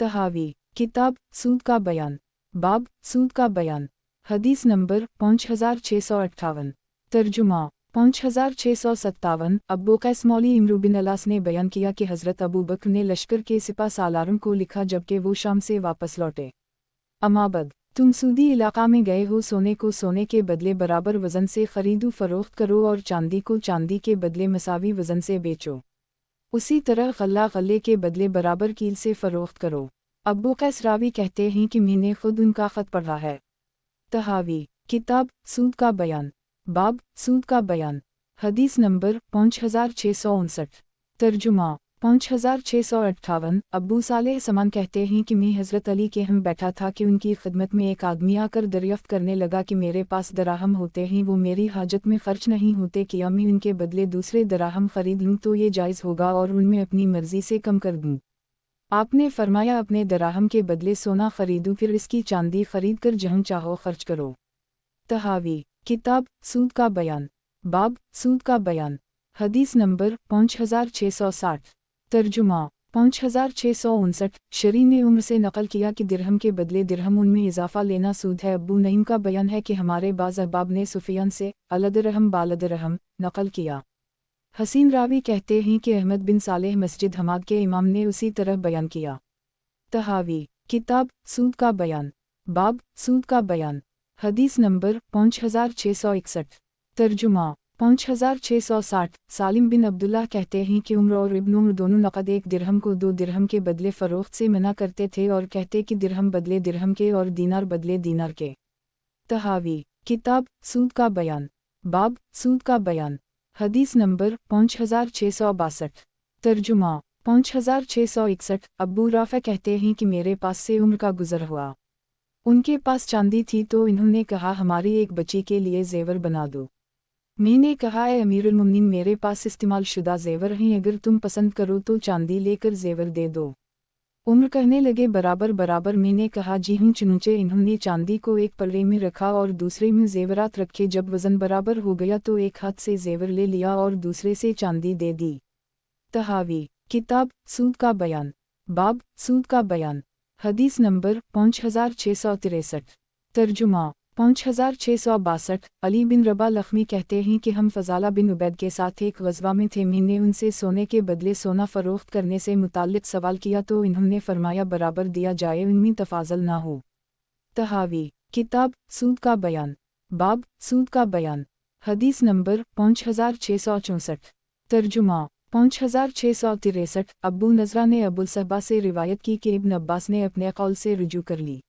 तहावी किताब सूद का बयान, बाब सूद का बयान, हदीस नंबर 5658। तर्जुमा 5657। अबू कैस मौली इमरू बिन अलास ने बयान किया कि हज़रत अबू बकर ने लश्कर के सिपा सालारों को लिखा जबकि वो शाम से वापस लौटे, अमाबद तुम सूदी इलाका में गए हो, सोने को सोने के बदले बराबर वज़न से खरीदो फरोख्त करो और चांदी को चांदी के बदले मसावी वज़न से बेचो, उसी तरह गल्ला गल्ले के बदले बराबर कील से फरोख्त करो। अबू कैस रावी कहते हैं कि मैंने खुद उनका ख़त पढ़ा है। तहावी किताब सूद का बयान, बाब सूद का बयान, हदीस नंबर 5659। तर्जुमा 5658। अब्बू सालेह समान कहते हैं कि मैं हज़रत अली के हम बैठा था कि उनकी खिदमत में एक आदमी आकर दरियाफ्त करने लगा कि मेरे पास दराहम होते हैं, वो मेरी हाजत में खर्च नहीं होते, कि मैं उनके बदले दूसरे दराहम खरीद लूँ तो ये जायज़ होगा और उनमें अपनी मर्ज़ी से कम कर दूँ। आपने फरमाया, अपने दराहम के बदले सोना खरीदूँ, फिर इसकी चांदी खरीद कर जहाँ चाहो खर्च करो। तहावी किताब सूद का बयान, बाब सूद का बयान, हदीस नंबर 5660। तर्जुमा 5659। शरी ने उम्र से नकल किया कि दिरहम के बदले दिरहम उनमें इजाफा लेना सूद है। अब्बू नईम का बयान है कि हमारे बाज़ अहबाब ने सुफियान से अलदरहम बालदरहम नकल किया। हसीन रावी कहते हैं कि अहमद बिन सालेह मस्जिद हमाद के इमाम ने उसी तरह बयान किया। तहावी किताब सूद का बयान, बाब सूद का बयान, हदीस नंबर 5661। तर्जुमा 5660। सालिम बिन अब्दुल्लाह कहते हैं कि उम्र और इब्न उम्र दोनों नकद 1 दिरहम को 2 दिरहम के बदले फ़रोख्त से मना करते थे और कहते कि दिरहम बदले दिरहम के और दीनार बदले दीनार के। तहावी किताब सूद का बयान, बाब सूद का बयान, हदीस नंबर 5662। तर्जुमा 5661। अब्बू राफ़ा कहते हैं कि मेरे पास से उम्र का गुज़र हुआ, उनके पास चांदी थी तो इन्होंने कहा हमारी एक बच्ची के लिए जेवर बना दो। मैंने कहा, ए अमीरुल मोमिनीन, मेरे पास इस्तेमाल शुदा जेवर हैं, अगर तुम पसंद करो तो चांदी लेकर जेवर दे दो। उम्र कहने लगे बराबर बराबर। मैंने कहा जी हूँ। चुनचे इन्होंने चांदी को एक पल्ले में रखा और दूसरे में जेवरात रखे। जब वज़न बराबर हो गया तो एक हाथ से जेवर ले लिया और दूसरे से चांदी दे दी। तहावी किताब सूद का बयान, बाब सूद का बयान, हदीस नंबर 5663। तर्जुमा 5662। अली बिन रबा लख्मी कहते हैं कि हम फजाला बिन उबैद के साथ एक ग़ज़वा में थे। मैंने उनसे सोने के बदले सोना फ़रोख्त करने से मुताल्लिक़ सवाल किया तो इन्होंने फरमाया बराबर दिया जाए, उनमें तफाज़ल ना हो। तहावी किताब सूद का बयान, बाब सूद का बयान। हदीस नंबर 5664। तर्जुमा 5663। अब्बू नज़रा ने अबुल सहबा से रिवायत की कि इब्न अब्बास ने अपने कौल से रुजू कर ली।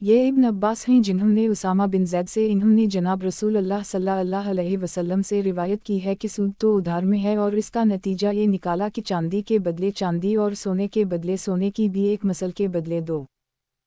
ये इब्न अब्बास हैं जिन्होंने उसामा बिन ज़ैद से इन्होंने जनाब रसूल अल्लाह सल्लल्लाहु अलैहि वसल्लम से रिवायत की है कि सूद तो उधार में है और इसका नतीजा ये निकाला कि चांदी के बदले चांदी और सोने के बदले सोने की भी एक मसल के बदले दो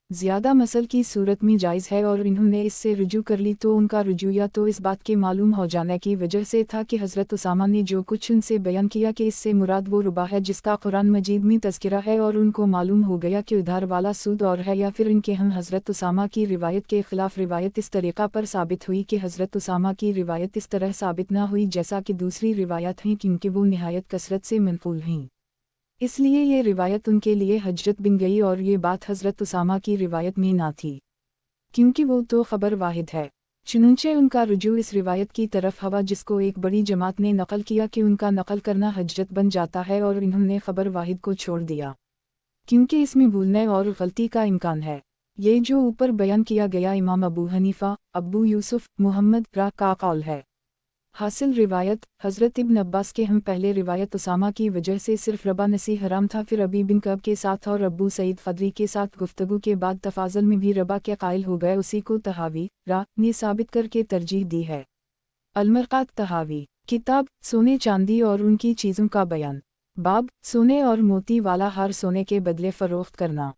ज़्यादा मसल की सूरत में जायज़ है। और इन्होंने इससे रुजू कर ली तो उनका रुजू या तो इस बात के मालूम हो जाने की वजह से था कि हज़रत उसामा ने जो कुछ उनसे बयान किया कि इससे मुराद वो रुबा है जिसका कुरान मजीद में तज़किरा है, और उनको मालूम हो गया कि उधार वाला सूद और है, या फिर इनके हम हज़रत उसामा की रिवायत के ख़िलाफ़ रिवायत इस तरीक़ा पर साबित हुई कि हज़रत उसामा की रिवायत इस तरह साबित न हुई जैसा कि दूसरी रिवायत हैं, क्योंकि वो निहायत कसरत से मनक़ूल हैं, इसलिए ये रिवायत उनके लिए हजरत बन गई। और ये बात हज़रत उसामा की रिवायत में ना थी, क्योंकि वो तो ख़बर वाहिद है। चुनंचे उनका रुजू इस रिवायत की तरफ हवा जिसको एक बड़ी जमात ने नकल किया कि उनका नकल करना हजरत बन जाता है, और इन्होंने ख़बर वाहिद को छोड़ दिया क्योंकि इसमें भूलने और गलती का इम्कान है। ये जो ऊपर बयान किया गया इमाम अबू हनीफ़ा, अब्बू यूसुफ, मुहम्मद रा का कौल है। हासिल रिवायत हज़रत इब्न अब्बास के हम पहले रिवायत उसामा की वजह से सिर्फ रबा नसी हराम था, फिर अबी बिन कब के साथ और अब्बू सईद ख़दरी के साथ गुफ्तगू के बाद तफाज़ल में भी रबा के कायल हो गए। उसी को तहावी रा ने साबित करके तरजीह दी है। अलमरक़ात तहावी किताब सोने चांदी और उनकी चीज़ों का बयान, बाब सोने और मोती वाला हार सोने के बदले फ़रोख्त करना।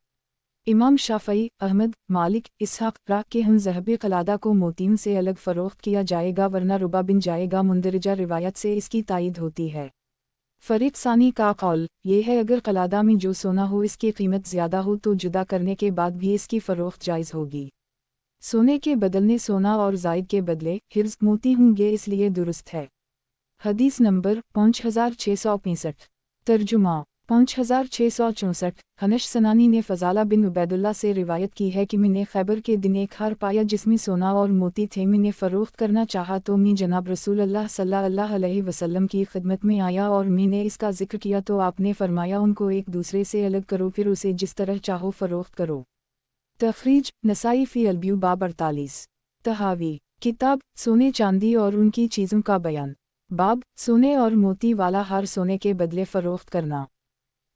इमाम शाफ़ई, अहमद, मालिक, इसहाक़ रा के हम ज़हबे क़लादा को मोतियों से अलग फ़रोख्त किया जाएगा वरना रुबा बिन जाएगा। मुंदरजा रिवायत से इसकी तायीद होती है। फ़रीक़ सानी का कौल ये है अगर क़लादा में जो सोना हो इसकी कीमत ज़्यादा हो तो जुदा करने के बाद भी इसकी फ़रोख्त जायज़ होगी। सोने के बदलने सोना और ज़ायद के बदले हिर्ज़ मोती होंगे, इसलिए दुरुस्त है। हदीस नंबर 5665। तर्जुमा 5664। हनश सनानी ने फ़ज़ाला बिन उबैदुल्लाह से रिवायत की है कि मैंने खैबर के दिन एक हार पाया जिसमें सोना और मोती थे। मैंने फ़रोख्त करना चाहा तो मैं जनाब रसूल अल्लाह सल्लल्लाहु अलैहि वसल्लम की खिदमत में आया और मैंने इसका ज़िक्र किया तो आपने फरमाया उनको एक दूसरे से अलग करो, फिर उसे जिस तरह चाहो फ़रोख्त करो। तख़रीज नसाई फ़ी अलब्यू बाब 48। तहावी किताब सोने चांदी और उनकी चीज़ों का बयान, बाब सोने और मोती वाला हार सोने के बदले फ़रोख्त करना।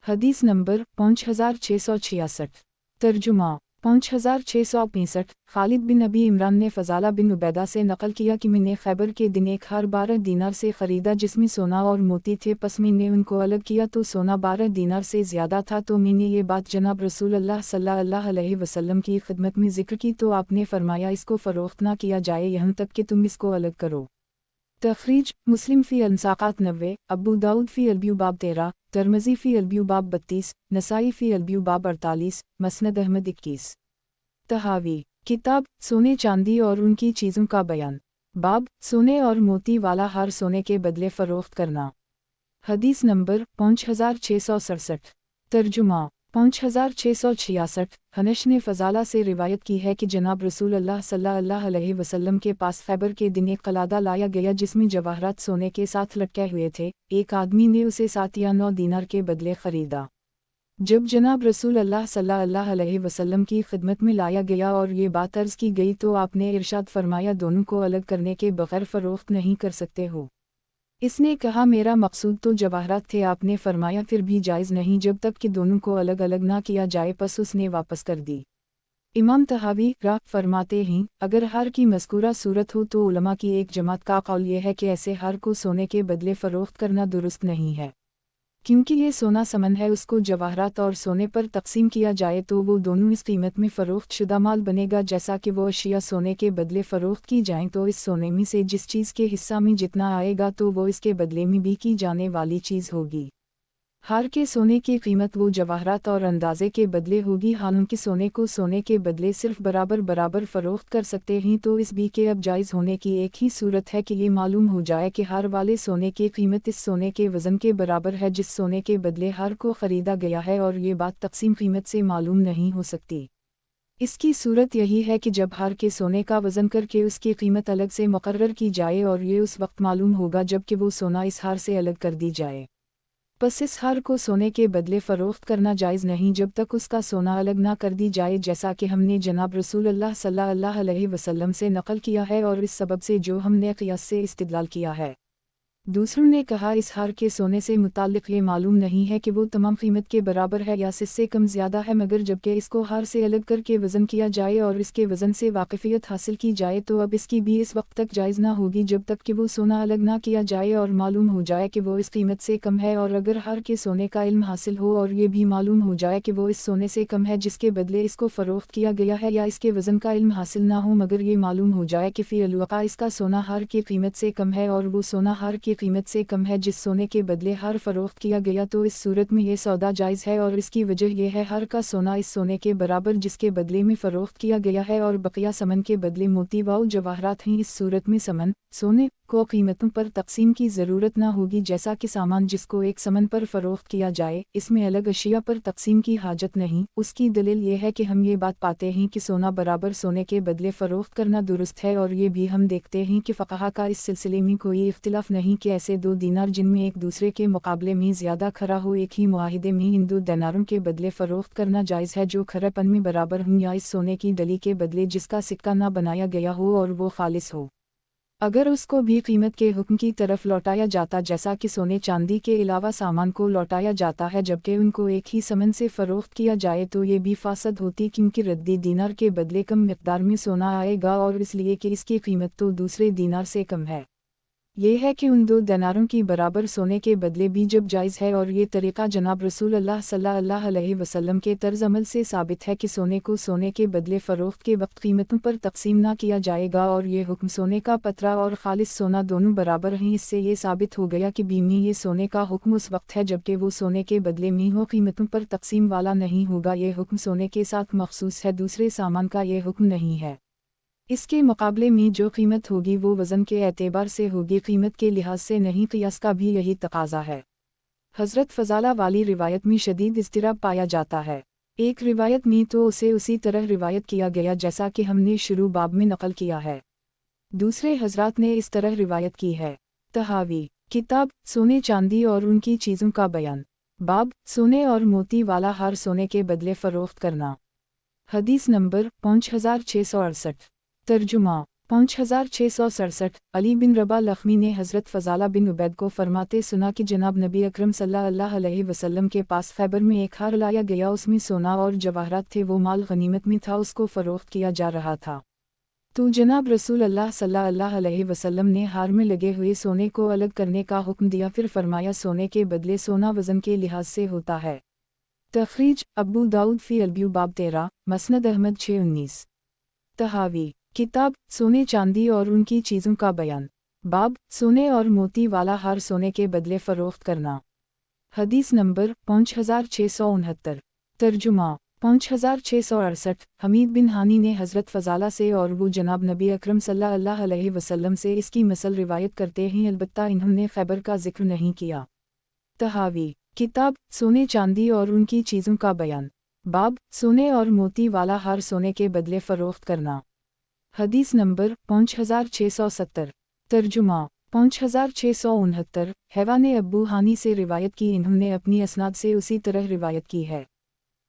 हदीस नंबर 5666। तर्जुमा 5665। खालिद बिन अबी इमरान ने फ़ज़ाला बिन उबैदा से नकल किया कि मैंने खैबर के दिन एक हार 12 दीनार से ख़रीदा जिसमें सोना और मोती थे, पस मैंने उनको अलग किया तो सोना 12 दीनार से ज़्यादा था, तो मैंने ये बात जनाब रसूल अल्लाह सल्लल्लाहु अलैहि वसल्लम की खिदमत में ज़िक्र की तो आपने फरमाया इसको फ़रोख्त ना किया जाए यहाँ तक कि तुम इसको अलग करो। तख़रीज मुस्लिम फ़ी अलमसाक़ात 90, अबू दाऊद फ़ी अलब्यू बाब 13, तिरमिज़ी फ़ी अलब्यू बाब 32, नसाई फ़ी अलब्यू बाब 48, मसनद अहमद 21। तहावी किताब सोने चांदी और उनकी चीज़ों का बयान, बाब सोने और मोती वाला हार सोने के बदले फ़रोख्त करना। हदीस नंबर 5667। तर्जुमा 5666। हनश ने फ़ज़ाला से रिवायत की है कि जनाब रसूल अल्लाह सल्लल्लाहु अलैहि वसल्लम के पास खैबर के दिन एक क़लादा लाया गया जिसमें जवाहरात सोने के साथ लटके हुए थे। एक आदमी ने उसे 7 या 9 दीनार के बदले ख़रीदा। जब जनाब रसूल अल्लाह सल्लल्लाहु अलैहि वसल्लम की खिदमत में लाया गया और ये बात अर्ज़ की गई तो आपने इरशाद फरमाया दोनों को अलग करने के बग़ैर फ़रोख्त नहीं कर सकते हो। इसने कहा मेरा मकसूद तो जवाहरात थे। आपने फरमाया फिर भी जायज़ नहीं जब तक कि दोनों को अलग अलग ना किया जाए, पस उसने वापस कर दी। इमाम तहावी रा फरमाते हैं अगर हार की मज़कूरा सूरत हो तो उलमा की एक जमात का कौल ये है कि ऐसे हार को सोने के बदले फ़रोख्त करना दुरुस्त नहीं है, क्योंकि ये सोना समन है, उसको जवाहरात और सोने पर तकसीम किया जाए तो वो दोनों इस कीमत में फ़रोख्त शुदा माल बनेगा जैसा कि वो अशिया सोने के बदले फ़रोख्त की जाएं तो इस सोने में से जिस चीज़ के हिस्सा में जितना आएगा तो वो इसके बदले में भी की जाने वाली चीज़ होगी। हार के सोने की कीमत वो जवाहरात और अंदाजे के बदले होगी। हालांकि सोने को सोने के बदले सिर्फ बराबर बराबर फ़रोख्त कर सकते हैं तो इस भी के अब जायज़ होने की एक ही सूरत है कि ये मालूम हो जाए कि हार वाले सोने की कीमत इस सोने के वज़न के बराबर है जिस सोने के बदले हार को ख़रीदा गया है, और ये बात तकसीम कीमत से मालूम नहीं हो सकती। इसकी सूरत यही है कि जब हार के सोने का वज़न करके उसकी कीमत अलग से मुकर्रर की जाए और ये उस वक्त मालूम होगा जबकि वो सोना इस हार से अलग कर दी जाए। बस इस हार को सोने के बदले फ़रोख्त करना जायज़ नहीं जब तक उसका सोना अलग ना कर दी जाए, जैसा कि हमने जनाब रसूलुल्लाह सल्लल्लाहु अलैहि वसल्लम से नक़ल किया है और इस सबब से जो हमने क़ियास से इस्तिदलाल किया है। दूसरों ने कहा इस हार के सोने से मुताल्लिक़ ये मालूम नहीं है कि वो तमाम कीमत के बराबर है या इससे कम ज़्यादा है, मगर जबकि इसको हार से अलग करके वज़न किया जाए और इसके वज़न से वाक़फ़ियत हासिल की जाए तो अब इसकी भी इस वक्त तक जायज़ ना होगी जब तक कि वो सोना अलग ना किया जाए और मालूम हो जाए कि वो इस कीमत से कम है। और अगर हार के सोने का इल्म हासिल हो और ये भी मालूम हो जाए कि वो इस सोने से कम है जिसके बदले इसको फ़रोख्त किया गया है, या इसके वज़न का इल्म हासिल ना हो मगर ये मालूम हो जाए कि फ़ी अल-वाक़ा इसका सोना हार की कीमत से कम है और वो सोना हार की कीमत से कम है जिस सोने के बदले हार फ़रोख्त किया गया, तो इस सूरत में ये सौदा जायज़ है। और इसकी वजह यह है हार का सोना इस सोने के बराबर जिसके बदले में फ़रोख्त किया गया है और बकिया समन के बदले मोती व जवाहरात हैं। इस सूरत में समन सोने को कीमतों पर तकसीम की ज़रूरत ना होगी, जैसा कि सामान जिसको एक समन पर फ़रोख्त किया जाए इसमें अलग अशिया पर तकसीम की हाजत नहीं। उसकी दलील ये है कि हम ये बात पाते हैं कि सोना बराबर सोने के बदले फ़रोख्त करना दुरुस्त है, और ये भी हम देखते हैं कि फ़क़हा का इस सिलसिले में कोई इख्तिलाफ़ नहीं कि ऐसे दो दीनार जिनमें एक दूसरे के मुकाबले में ज़्यादा खरा हो एक ही मुआहिदे में इन दो दीनारों के बदले फ़रोख्त करना जायज़ है जो खरापन में बराबर हों, या इस सोने की डली के बदले जिसका सिक्का ना बनाया गया हो और वो खालिस हो। अगर उसको भी कीमत के हुक्म की तरफ लौटाया जाता जैसा कि सोने चांदी के अलावा सामान को लौटाया जाता है जबकि उनको एक ही समन से फ़रोख्त किया जाए तो ये भी फासद होती, क्योंकि रद्दी दीनार के बदले कम मिक़दार में सोना आएगा और इसलिए कि इसकी कीमत तो दूसरे दीनार से कम है। ये है कि उन दो दीनारों की बराबर सोने के बदले भी जब जायज़ है, और ये तरीक़ा जनाब रसूलुल्लाह सल्लल्लाहु अलैहि वसल्लम के तर्ज़ अमल से साबित है कि सोने को सोने के बदले फ़रोख्त के वक्त कीमतों पर तकसीम ना किया जाएगा। और ये हुक्म सोने का पतरा और खालिस सोना दोनों बराबर हैं। इससे ये साबित हो गया कि बीमी ये सोने का हुक्म उस वक्त है जबकि वो सोने के बदले में हो, कीमतों पर तकसीम वाला नहीं होगा। ये हुक्म सोने के साथ मखसूस है, दूसरे सामान का ये हुक्म नहीं है। इसके मुकाबले में जो कीमत होगी वो वज़न के एतबार से होगी, कीमत के लिहाज से नहीं। क़ियास का भी यही तकाज़ा है। हज़रत फ़ज़ाला वाली रिवायत में शदीद इज़्तिराब पाया जाता है। एक रिवायत में तो उसे उसी तरह रिवायत किया गया जैसा कि हमने शुरू बाब में नक़ल किया है, दूसरे हज़रात ने इस तरह रिवायत की है। तहावी किताब सोने चांदी और उनकी चीज़ों का बयान, बाब सोने और मोती वाला हार सोने के बदले फ़रोख्त करना। हदीस नंबर 5668। तर्जुमा 5667। अली बिन रबा लख्मी ने हज़रत फ़ज़ाला बिन उबैद को फरमाते सुना कि जनाब नबी अकरम सल्लल्लाहु अलैहि वसल्लम के पास खैबर में एक हार लाया गया, उसमें सोना और जवाहरात थे, वो माल गनीमत में था, उसको फ़रोख्त किया जा रहा था। तो जनाब रसूलुल्लाह सल्लल्लाहु अलैहि वसल्लम ने हार में लगे हुए सोने को अलग करने का हुक्म दिया, फिर फरमाया सोने के बदले सोना वज़न के लिहाज से होता है। तख़रीज अबू दाऊद फ़ी अल-ब्यू बाब 13, मसनद अहमद 619। तहावी किताब सोने चांदी और उनकी चीज़ों का बयान, बाब सोने और मोती वाला हार सोने के बदले फ़रोख्त करना। हदीस नंबर 5669। तर्जुमा 5668। हमीद बिन हानी ने हज़रत फ़ज़ाला से और वो जनाब नबी अकरम सल्लल्लाहु अलैहि वसल्लम से इसकी मसल रिवायत करते हैं, अलबत्ता इन्होंने खैबर का जिक्र नहीं किया। तहावी किताब सोने चांदी और उनकी चीज़ों का बयान, बाब सोने और मोती वाला हार सोने के बदले फ़रोख्त करना। हदीस नंबर 5670। तर्जुमा 5669। हैवा ने अब्बू हानी से रिवायत की, इन्होंने अपनी असनाद से उसी तरह रिवायत की है।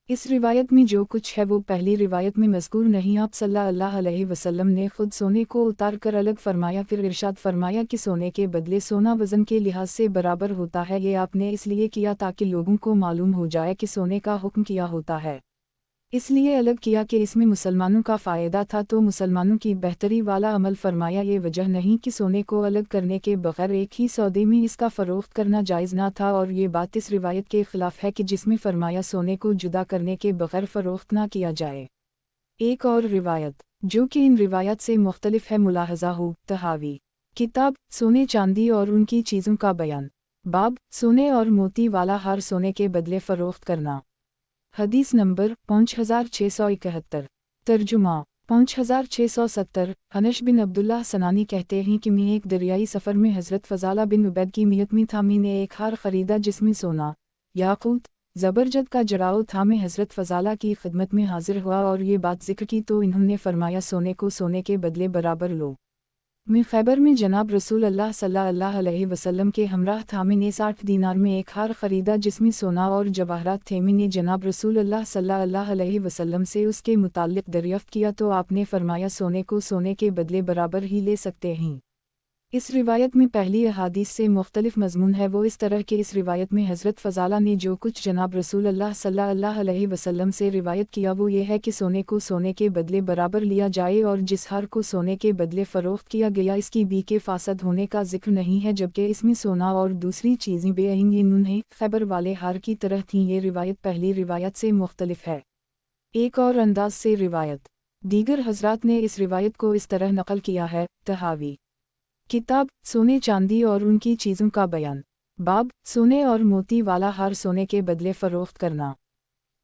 इस रिवायत में जो कुछ है वो पहली रिवायत में मज़कूर नहीं। आप सल्लल्लाहु अलैहि वसल्लम ने खुद सोने को उतार कर अलग फरमाया, फिर इरशाद फरमाया कि सोने के बदले सोना वज़न के लिहाज से बराबर होता है। ये आपने इसलिए किया ताकि लोगों को मालूम हो जाए कि सोने का हुक्म किया होता है, इसलिए अलग किया कि इसमें मुसलमानों का फ़ायदा था, तो मुसलमानों की बेहतरी वाला अमल फरमाया। ये वजह नहीं कि सोने को अलग करने के बग़ैर एक ही सौदे में इसका फ़रोख्त करना जायज़ ना था, और ये बात इस रिवायत के ख़िलाफ़ है कि जिसमें फरमाया सोने को जुदा करने के बग़ैर फ़रोख्त ना किया जाए। एक और रिवायत जो कि इन रिवायत से मुख्तलिफ है मुलाहज़ा हो। तहावी किताब सोने चांदी और उनकी चीज़ों का बयान, बाब सोने और मोती वाला हार सोने के बदले फ़रोख्त करना। हदीस नंबर 5671। तर्जुमा 5670। हनश बिन अब्दुल्लाह सनानी कहते हैं कि मैं एक दरियाई सफ़र में हज़रत फ़ज़ाला बिन उबैद की मियत में था। मैंने एक हार ख़रीदा जिसमें सोना, याकूत, ज़बरजद का जड़ाव था। मैं हज़रत फ़ज़ाला की खिदमत में हाजिर हुआ और ये बात ज़िक्र की तो इन्होंने फरमाया, सोने को सोने के बदले बराबर लो। मैं खैबर में जनाब रसूल अल्लाह सल्लल्लाहु अलैहि वसल्लम के हमराह था। मैंने 60 दीनार में एक हार ख़रीदा जिसमें सोना और जवाहरात थे। मैंने जनाब रसूल अल्लाह सल्लल्लाहु अलैहि वसल्लम से उसके मुताल्लिक़ दरियाफ़्त किया तो आपने फरमाया, सोने को सोने के बदले बराबर ही ले सकते हैं। इस रिवायत में पहली अहादीस से मुख्तलिफ मज़मून है। वो इस तरह के इस रिवायत में हज़रत फ़ज़ाला ने जो कुछ जनाब रसूल अल्लाह सल्लल्लाहु अलैहि वसल्लम से रिवायत किया वो ये है कि सोने को सोने के बदले बराबर लिया जाए और जिस हार को सोने के बदले फ़रोख्त किया गया इसकी बी के फासद होने का जिक्र नहीं है, जबकि इसमें सोना और दूसरी चीज़ें बेअईन ये उन्हें खैबर वाले हार की तरह थीं। ये रिवायत पहली रिवायत से मुख्तलिफ है। एक और अंदाज से रिवायत दीगर हज़रात ने इस रिवायत को इस तरह नकल किया है। तहावी किताब सोने चांदी और उनकी चीज़ों का बयान। बाब सोने और मोती वाला हार सोने के बदले फ़रोख्त करना।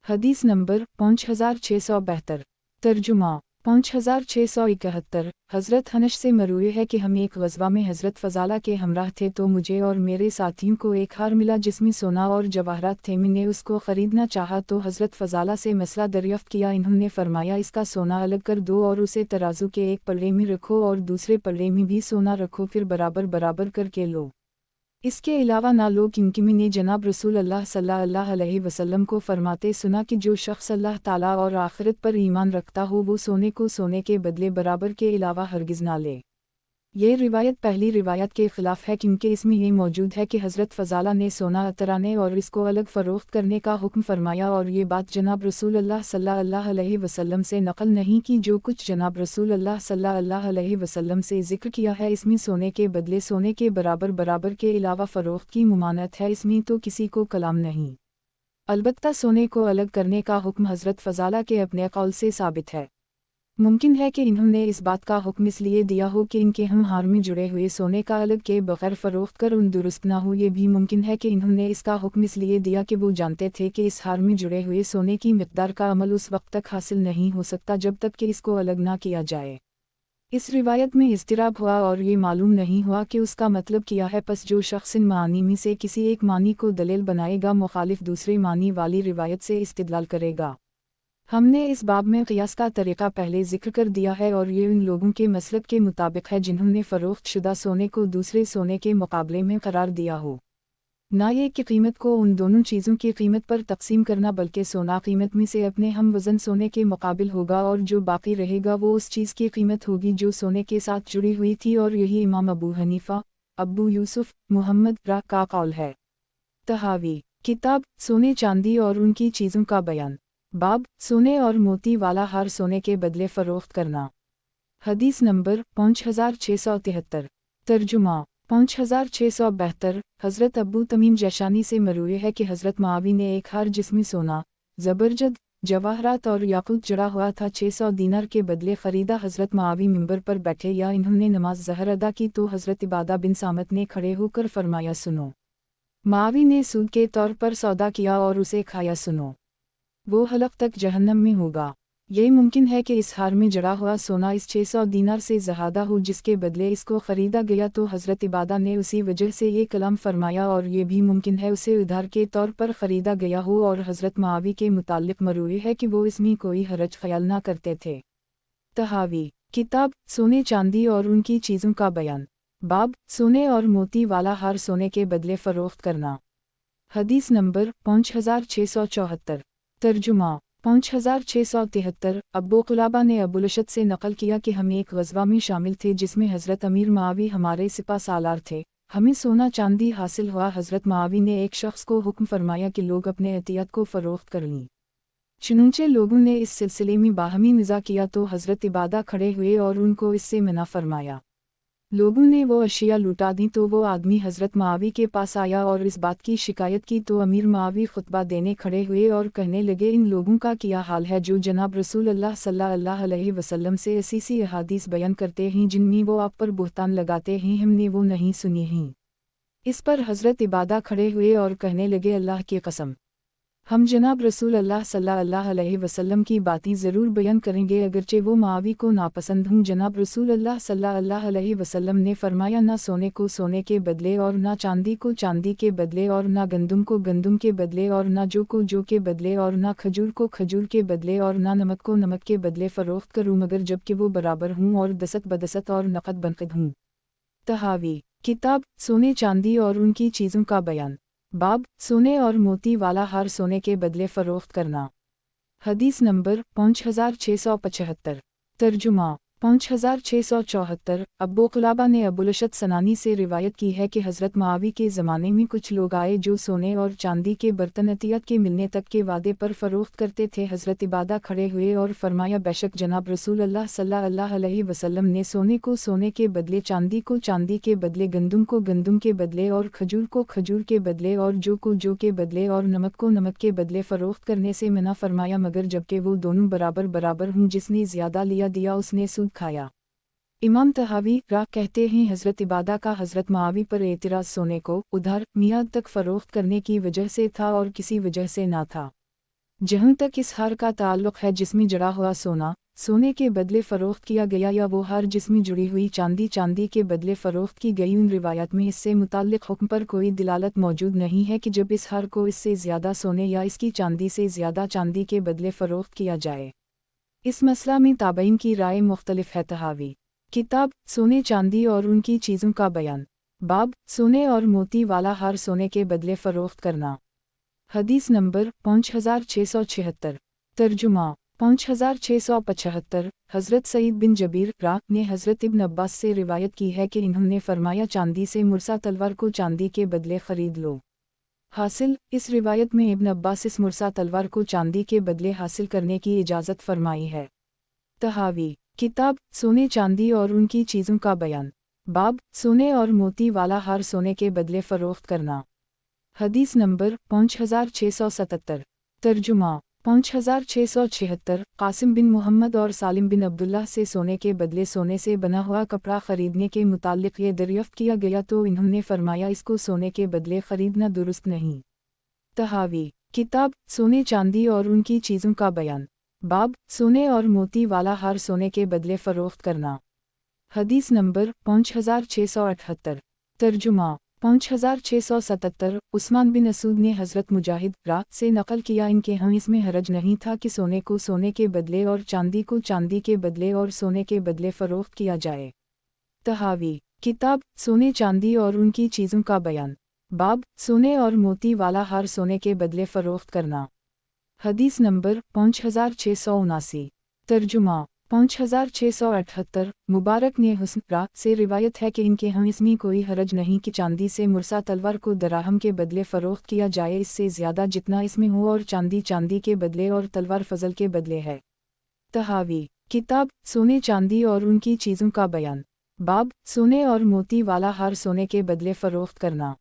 हदीस नंबर 5672। तर्जुमा 5671। हज़रत हनश से मरूए है कि हम एक ग़ज़वा में हज़रत फ़ज़ाला के हमराह थे तो मुझे और मेरे साथियों को एक हार मिला जिसमें सोना और जवाहरात थे। मैंने उसको ख़रीदना चाहा तो हज़रत फ़ज़ाला से मसला दरियाफ़्त किया। इन्होंने फरमाया, इसका सोना अलग कर दो और उसे तराजू के एक पल्ले में रखो और दूसरे पल्ले में भी सोना रखो, फिर बराबर बराबर करके लो। इसके अलावा ना लो, क्योंकि मैंने जनाब रसूल अल्लाह सल्लल्लाहु अलैहि वसल्लम को फरमाते सुना कि जो शख्स अल्लाह ताला और आखिरत पर ईमान रखता हो वो सोने को सोने के बदले बराबर के अलावा हरगिज़ ना ले। ये रिवायत पहली रिवायत के ख़िलाफ़ है क्योंकि इसमें ये मौजूद है कि हज़रत फ़ज़ाला ने सोना अतराने और इसको अलग फ़रोख्त करने का हुक्म फरमाया और ये बात जनाब रसूल अल्लाह सल्लल्लाहु अलैहि वसल्लम से नकल नहीं की। जो कुछ जनाब रसूल अल्लाह सल्लल्लाहु अलैहि वसल्लम से ज़िक्र किया है इसमें सोने के बदले सोने के बराबर बराबर के अलावा फ़रोख्त की मुमानत है, इसमें तो किसी को कलाम नहीं। अलबत्ता सोने को अलग करने का हुक्म हज़रत फ़ज़ाला के अपने कौल से साबित है। मुमकिन है कि इन्होंने इस बात का हुक्म इसलिए दिया हो कि इनके हम हार में जुड़े हुए सोने का अलग के बग़ैर फ़रोख्त कर उन दुरुस्त ना हो। ये भी मुमकिन है कि इन्होंने इसका हुक्म इसलिए दिया कि वो जानते थे कि इस हार में जुड़े हुए सोने की मिक़दार का अमल उस वक्त तक हासिल नहीं हो सकता जब तक कि इसको अलग ना किया जाए। इस रिवायत में इज़्तिराब हुआ और ये मालूम नहीं हुआ कि उसका मतलब किया है। पस जो शख्स इन मानी में से किसी एक मानी को दलील बनाएगा मुखालिफ दूसरे मानी वाली रिवायत से इस्तिदलाल करेगा। हमने इस बाब में क़ियास का तरीक़ा पहले ज़िक्र कर दिया है और ये उन लोगों के मसलक के मुताबिक है जिन्होंने फ़रोख्त शुदा सोने को दूसरे सोने के मुकाबले में करार दिया हो। ना ये कि कीमत को उन दोनों चीज़ों की कीमत पर तकसीम करना, बल्कि सोना कीमत में से अपने हम वज़न सोने के मुकाबिल होगा और जो बाकी रहेगा वो उस चीज़ की कीमत होगी जो सोने के साथ जुड़ी हुई थी। और यही इमाम अबू हनीफ़ा, अबू यूसुफ, मुहम्मद रा का कौल है। तहावी किताब सोने चांदी और उनकी चीज़ों का बयान। बाब सोने और मोती वाला हार सोने के बदले फ़रोख्त करना। हदीस नंबर 5673। तर्जुमा 5672। हज़रत अबू तमीम जशानी से मरूए है कि हज़रत मावी ने एक हार जिसमें सोना, ज़बरजद, जवाहरात और याकूत जड़ा हुआ था 600 दीनार के बदले ख़रीदा। हज़रत मावी मिंबर पर बैठे या इन्होंने नमाज ज़हर अदा की तो हज़रत इबादा बिन सामत ने खड़े होकर फरमाया, सुनो। मावी ने सूद के तौर पर सौदा किया और उसे खाया, सुनो, वो हलक तक जहन्नम में होगा। ये मुमकिन है कि इस हार में जड़ा हुआ सोना इस 600 दीनार से ज़्यादा हो जिसके बदले इसको ख़रीदा गया तो हज़रत इबादा ने उसी वजह से ये कलाम फरमाया, और ये भी मुमकिन है उसे उधार के तौर पर ख़रीदा गया हो। और हज़रत मावी के मुताल्लिक़ मरूई है कि वो इसमें कोई हरज ख्याल ना करते थे। तहावी किताब सोने चांदी और उनकी चीज़ों का बयान। बाब सोने और मोती वाला हार सोने के बदले फ़रोख्त करना। हदीस नंबर 5674। तर्जुमा 5673। अबू क़ुलाबा ने अबुलशद से नकल किया कि हम एक ग़ज़वा में शामिल थे जिसमें हज़रत अमीर मावी हमारे सिपा सालार थे। हमें सोना चांदी हासिल हुआ। हज़रत मावी ने एक शख्स को हुक्म फरमाया कि लोग अपने एहतियात को फ़रोख्त कर लें। चुनंचे लोगों ने इस सिलसिले में बाहमी निज़ा किया तो हज़रत इबादा खड़े हुए और उनको इससे मना फरमाया। लोगों ने वो अशिया लुटा दी तो वो आदमी हज़रत मावी के पास आया और इस बात की शिकायत की तो अमीर मावी खुतबा देने खड़े हुए और कहने लगे, इन लोगों का क्या हाल है जो जनाब रसूल अल्लाह सल्लल्लाहु अलैहि वसल्लम से ऐसी अहादीस बयान करते हैं जिनमें वो आप पर बुहतान लगाते हैं, हमने वो नहीं सुनी हैं। इस पर हज़रत इबादा खड़े हुए और कहने लगे, अल्लाह की कसम, हम जनाब रसूल अल्लाह सल्लल्लाहु अलैहि वसल्लम की बातें ज़रूर बयान करेंगे अगरचे वो मुआवी को नापसंद हों। जनाब रसूल अल्लाह सल्लल्लाहु अलैहि वसल्लम ने फरमाया, ना सोने को सोने के बदले और ना चांदी को चांदी के बदले और ना गंदुम को गंदुम के बदले और ना जौ को जौ के बदले और ना खजूर को खजूर के बदले और ना नमक को नमक के बदले फ़रोख्त करूँ मगर जबकि वो बराबर हूँ और दसत बदसत और नक़द बनक़द हूँ। तहावी किताब सोने चांदी और उनकी चीज़ों का बयान। बाब सोने और मोती वाला हार सोने के बदले फ़रोख्त करना। हदीस नंबर 5675। तर्जुमा 5674। अब्बू क़ुलाबा ने अबुल-अशद सनानी से रिवायत की है कि हज़रत मुआवी के ज़माने में कुछ लोग आए जो सोने और चांदी के बर्तन अतियत के मिलने तक के वादे पर फ़रोख्त करते थे। हज़रत इबादा खड़े हुए और फरमाया, बेशक जनाब रसूल अल्लाह सल्लल्लाहु अलैहि वसल्लम ने सोने को सोने के बदले, चांदी को चांदी के बदले, गंदुम को गंदुम के बदले और खजूर को खजूर के बदले और जौ को जौ के बदले और नमक को नमक के बदले फ़रोख्त करने से मना फरमाया मगर जबकि वो दोनों बराबर बराबर हों। जिसने ज़्यादा लिया दिया उसने सूद खाया। इमाम तहावी राह कहते हैं, हज़रत इबादा का हज़रत मुआवी पर एतराज़ सोने को उधार मियाद तक फ़रोख्त करने की वजह से था और किसी वजह से ना था। जहाँ तक इस हार का ताल्लुक़ है जिसमें जड़ा हुआ सोना सोने के बदले फ़रोख्त किया गया या वो हार जिसमें जुड़ी हुई चांदी चांदी के बदले फ़रोख्त की गई, उन रिवायात में इससे मुताल्लिक़ हुक्म पर कोई दिलालत मौजूद नहीं है कि जब इस हार को इससे ज़्यादा सोने या इसकी चांदी से ज़्यादा चांदी के बदले फ़रोख्त किया जाए। इस मसला में ताबईन की राय मुख्तलिफ है। तहावी किताब सोने चांदी और उनकी चीज़ों का बयान। बाब सोने और मोती वाला हार सोने के बदले फ़रोख्त करना। हदीस नंबर 5676। तर्जुमा 5675। हज़रत सईद बिन जबीर राह ने हज़रत इब्न अब्बास से रिवायत की है कि इन्होंने फरमाया, चांदी से मुरसा तलवार को चांदी के बदले ख़रीद लो। हासिल इस रिवायत में इब्न अब्बास इस मुरसा तलवार को चांदी के बदले हासिल करने की इजाज़त फरमाई है। तहावी किताब सोने चांदी और उनकी चीज़ों का बयान। बाब सोने और मोती वाला हार सोने के बदले फ़रोख्त करना। हदीस नंबर 5677। तर्जुमा 5676। कासिम बिन मोहम्मद और सालिम बिन अब्दुल्लाह से सोने के बदले सोने से बना हुआ कपड़ा ख़रीदने के मुताल्लिक़ ये दरियाफ़्त किया गया तो इन्होंने फरमाया, इसको सोने के बदले ख़रीदना दुरुस्त नहीं। तहावी किताब सोने चांदी और उनकी चीज़ों का बयान। बाब सोने और मोती वाला हार सोने के बदले फ़रोख्त करना। हदीस नंबर 5678। तर्जुमा 5677। उस्मान बिन असूद ने हज़रत मुजाहिद राह से नक़ल किया, इनके यहाँ इसमें हरज नहीं था कि सोने को सोने के बदले और चांदी को चांदी के बदले और सोने के बदले फ़रोख्त किया जाए। तहावी किताब सोने चांदी और उनकी चीज़ों का बयान। बाब सोने और मोती वाला हार सोने के बदले फ़रोख्त करना। हदीस नंबर 5679। तर्जुमा 5678। मुबारक ने हुस्न राह से रिवायत है कि इनके यहाँ इसमें कोई हरज नहीं कि चांदी से मुरसा तलवार को दराहम के बदले फ़रोख्त किया जाए, इससे ज़्यादा जितना इसमें हो, और चांदी चांदी के बदले और तलवार फजल के बदले है। तहावी किताब सोने चांदी और उनकी चीज़ों का बयान। बाब सोने और मोती वाला हार सोने के बदले फ़रोख्त करना।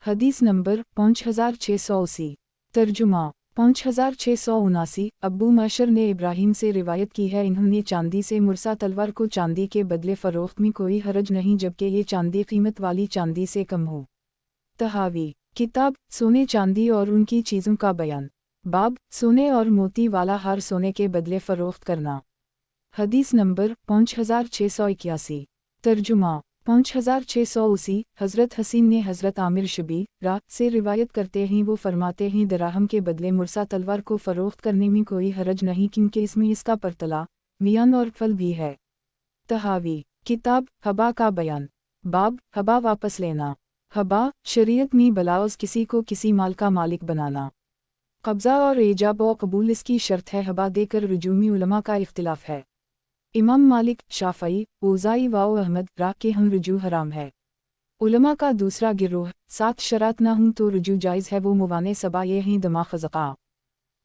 हदीस नंबर 5680। तर्जुमा 5679। अब्बू मशर ने इब्राहीम से रिवायत की है, इन्होंने चांदी से मुरसा तलवार को चांदी के बदले फ़रोख्त में कोई हरज नहीं जबकि ये चांदी कीमत वाली चांदी से कम हो। तहावी किताब सोने चांदी और उनकी चीज़ों का बयान। बाब सोने और मोती वाला हार सोने के बदले फ़रोख्त करना। हदीस नंबर 5681। तर्जुमा 5680। हज़रत हसीन ने हज़रत आमिर शबी राह से रिवायत करते हैं, वो फरमाते हैं, दराहम के बदले मुरसा तलवार को फ़रोख्त करने में कोई हरज नहीं क्योंकि इसमें इसका परतला मियान और फल भी है। तहावी किताब हबा का बयान। बाब हबा वापस लेना। हबा शरीयत में बलाउज़ किसी को किसी माल का मालिक बनाना। कब्ज़ा और एजाब और कबूल इसकी शर्त है। हबा देकर रुजू में उलमा का इख्तिलाफ है। इमाम मालिक, शाफ़ई, ओज़ाई व अहमद राह के हम रुजू हराम है। उलमा का दूसरा गिरोह 7 शरात ना हूँ तो रुजू जायज़ है, वो मुवाने सबा ये हैं दमाग़ ज़क़ा।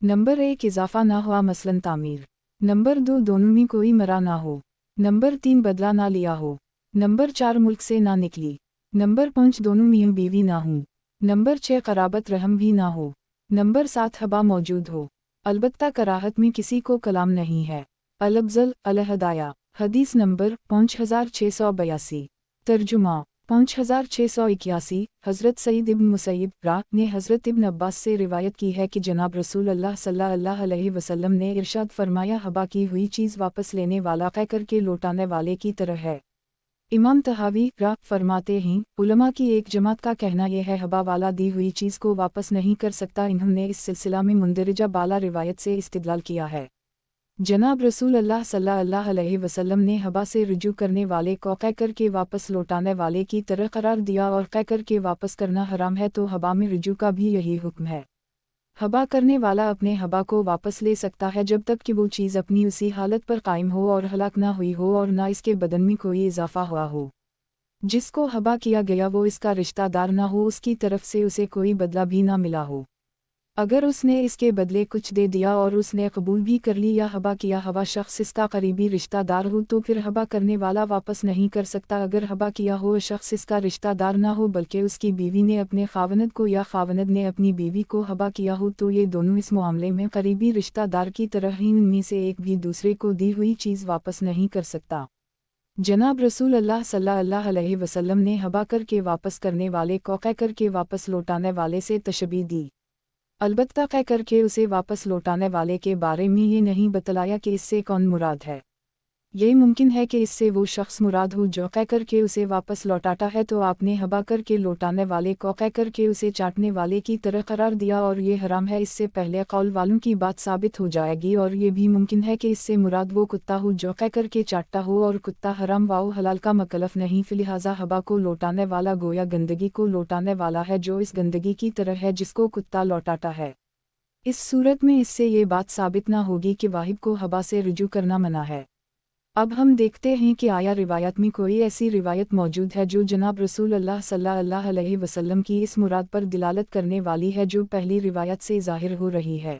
नंबर 1 इजाफ़ा ना हुआ मसलन तामीर। नंबर 2 दोनों में कोई मरा ना हो। नंबर 3 बदला ना लिया हो। नंबर 4 मुल्क से ना निकली। नंबर 5 दोनों मियाँ बीवी ना हूँ। नंबर 6 क़राबत रहम भी ना हो। नंबर 7 हबा मौजूद हो। अलबत्ता कराहत में किसी को कलाम नहीं है। अल-अफ़ज़ल अल-हदाया। हदीस नंबर 5682। तर्जुमा 5681 हज़रत सईद इब्न मुसैयब रा ने हज़रत इब्न अब्बास से रिवायत की है कि जनाब रसूल अल्लाह सल्लल्लाहु अलैहि वसल्लम ने इरशाद फरमाया, हबा की हुई चीज़ वापस लेने वाला कह करके लौटाने वाले की तरह है। इमाम तहावी रा फरमाते हैं, उलमा की एक जमात का कहना यह है, हबा वाला दी हुई चीज़ को वापस नहीं कर सकता। इन्होंने इस सिलसिला में मुंदरजा बाला रिवायत से इस्तिदलाल किया है। जनाब रसूल अल्लाह सल्लल्लाहु अलैहि वसल्लम ने हबा से रुजू करने वाले को कह करके वापस लौटाने वाले की तरह करार दिया, और कह करके वापस करना हराम है, तो हबा में रुजू का भी यही हुक्म है। हबा करने वाला अपने हबा को वापस ले सकता है जब तक कि वो चीज़ अपनी उसी हालत पर कायम हो और हलाक ना हुई हो और ना इसके बदन में कोई इजाफा हुआ हो। जिसको हबा किया गया वो इसका रिश्तेदार ना हो, उसकी तरफ से उसे कोई बदला भी ना मिला हो। अगर उसने इसके बदले कुछ दे दिया और उसने कबूल भी कर ली या हबा किया हवा शख्स इसका करीबी रिश्तेदार हो, तो फिर हबा करने वाला वापस नहीं कर सकता। अगर हबा किया हो शख्स इसका रिश्तेदार ना हो बल्कि उसकी बीवी ने अपने खावनद को या खावनद ने अपनी बीवी को हबा किया हो, तो ये दोनों इस मामले में करीबी रिश्तेदार की तरह ही उनमें से एक भी दूसरे को दी हुई चीज़ वापस नहीं कर सकता। जनाब रसूल अल्लाह सल्लल्लाहु अलैहि वसल्लम ने हबा करके वापस करने वाले को कह करके वापस लौटाने वाले से तशबीह दी। अलबत्ता कह करके उसे वापस लौटाने वाले के बारे में ये नहीं बतलाया कि इससे कौन मुराद है। ये मुमकिन है कि इससे वो शख्स मुराद हो जो कह करके उसे वापस लौटाता है, तो आपने हबा करके लौटाने वाले को कह करके उसे चाटने वाले की तरह करार दिया और ये हराम है। इससे पहले कौल वालों की बात साबित हो जाएगी, और ये भी मुमकिन है कि इससे मुराद वो कुत्ता हो जो कह करके चाटता हो, और कुत्ता हराम वाओ हलाल का मकलफ नहीं। फिलिहाजा हबा को लौटाने वाला गोया गंदगी को लौटाने वाला है जो इस गंदगी की तरह है जिसको कुत्ता लौटाता है। इस सूरत में इससे ये बात साबित ना होगी कि वाहिब को हबा से रुजू करना मना है। अब हम देखते हैं कि आया रिवायत में कोई ऐसी रिवायत मौजूद है जो जनाब रसूल अल्लाह सल्लल्लाहु अलैहि वसल्लम की इस मुराद पर दिलालत करने वाली है जो पहली रिवायत से ज़ाहिर हो रही है।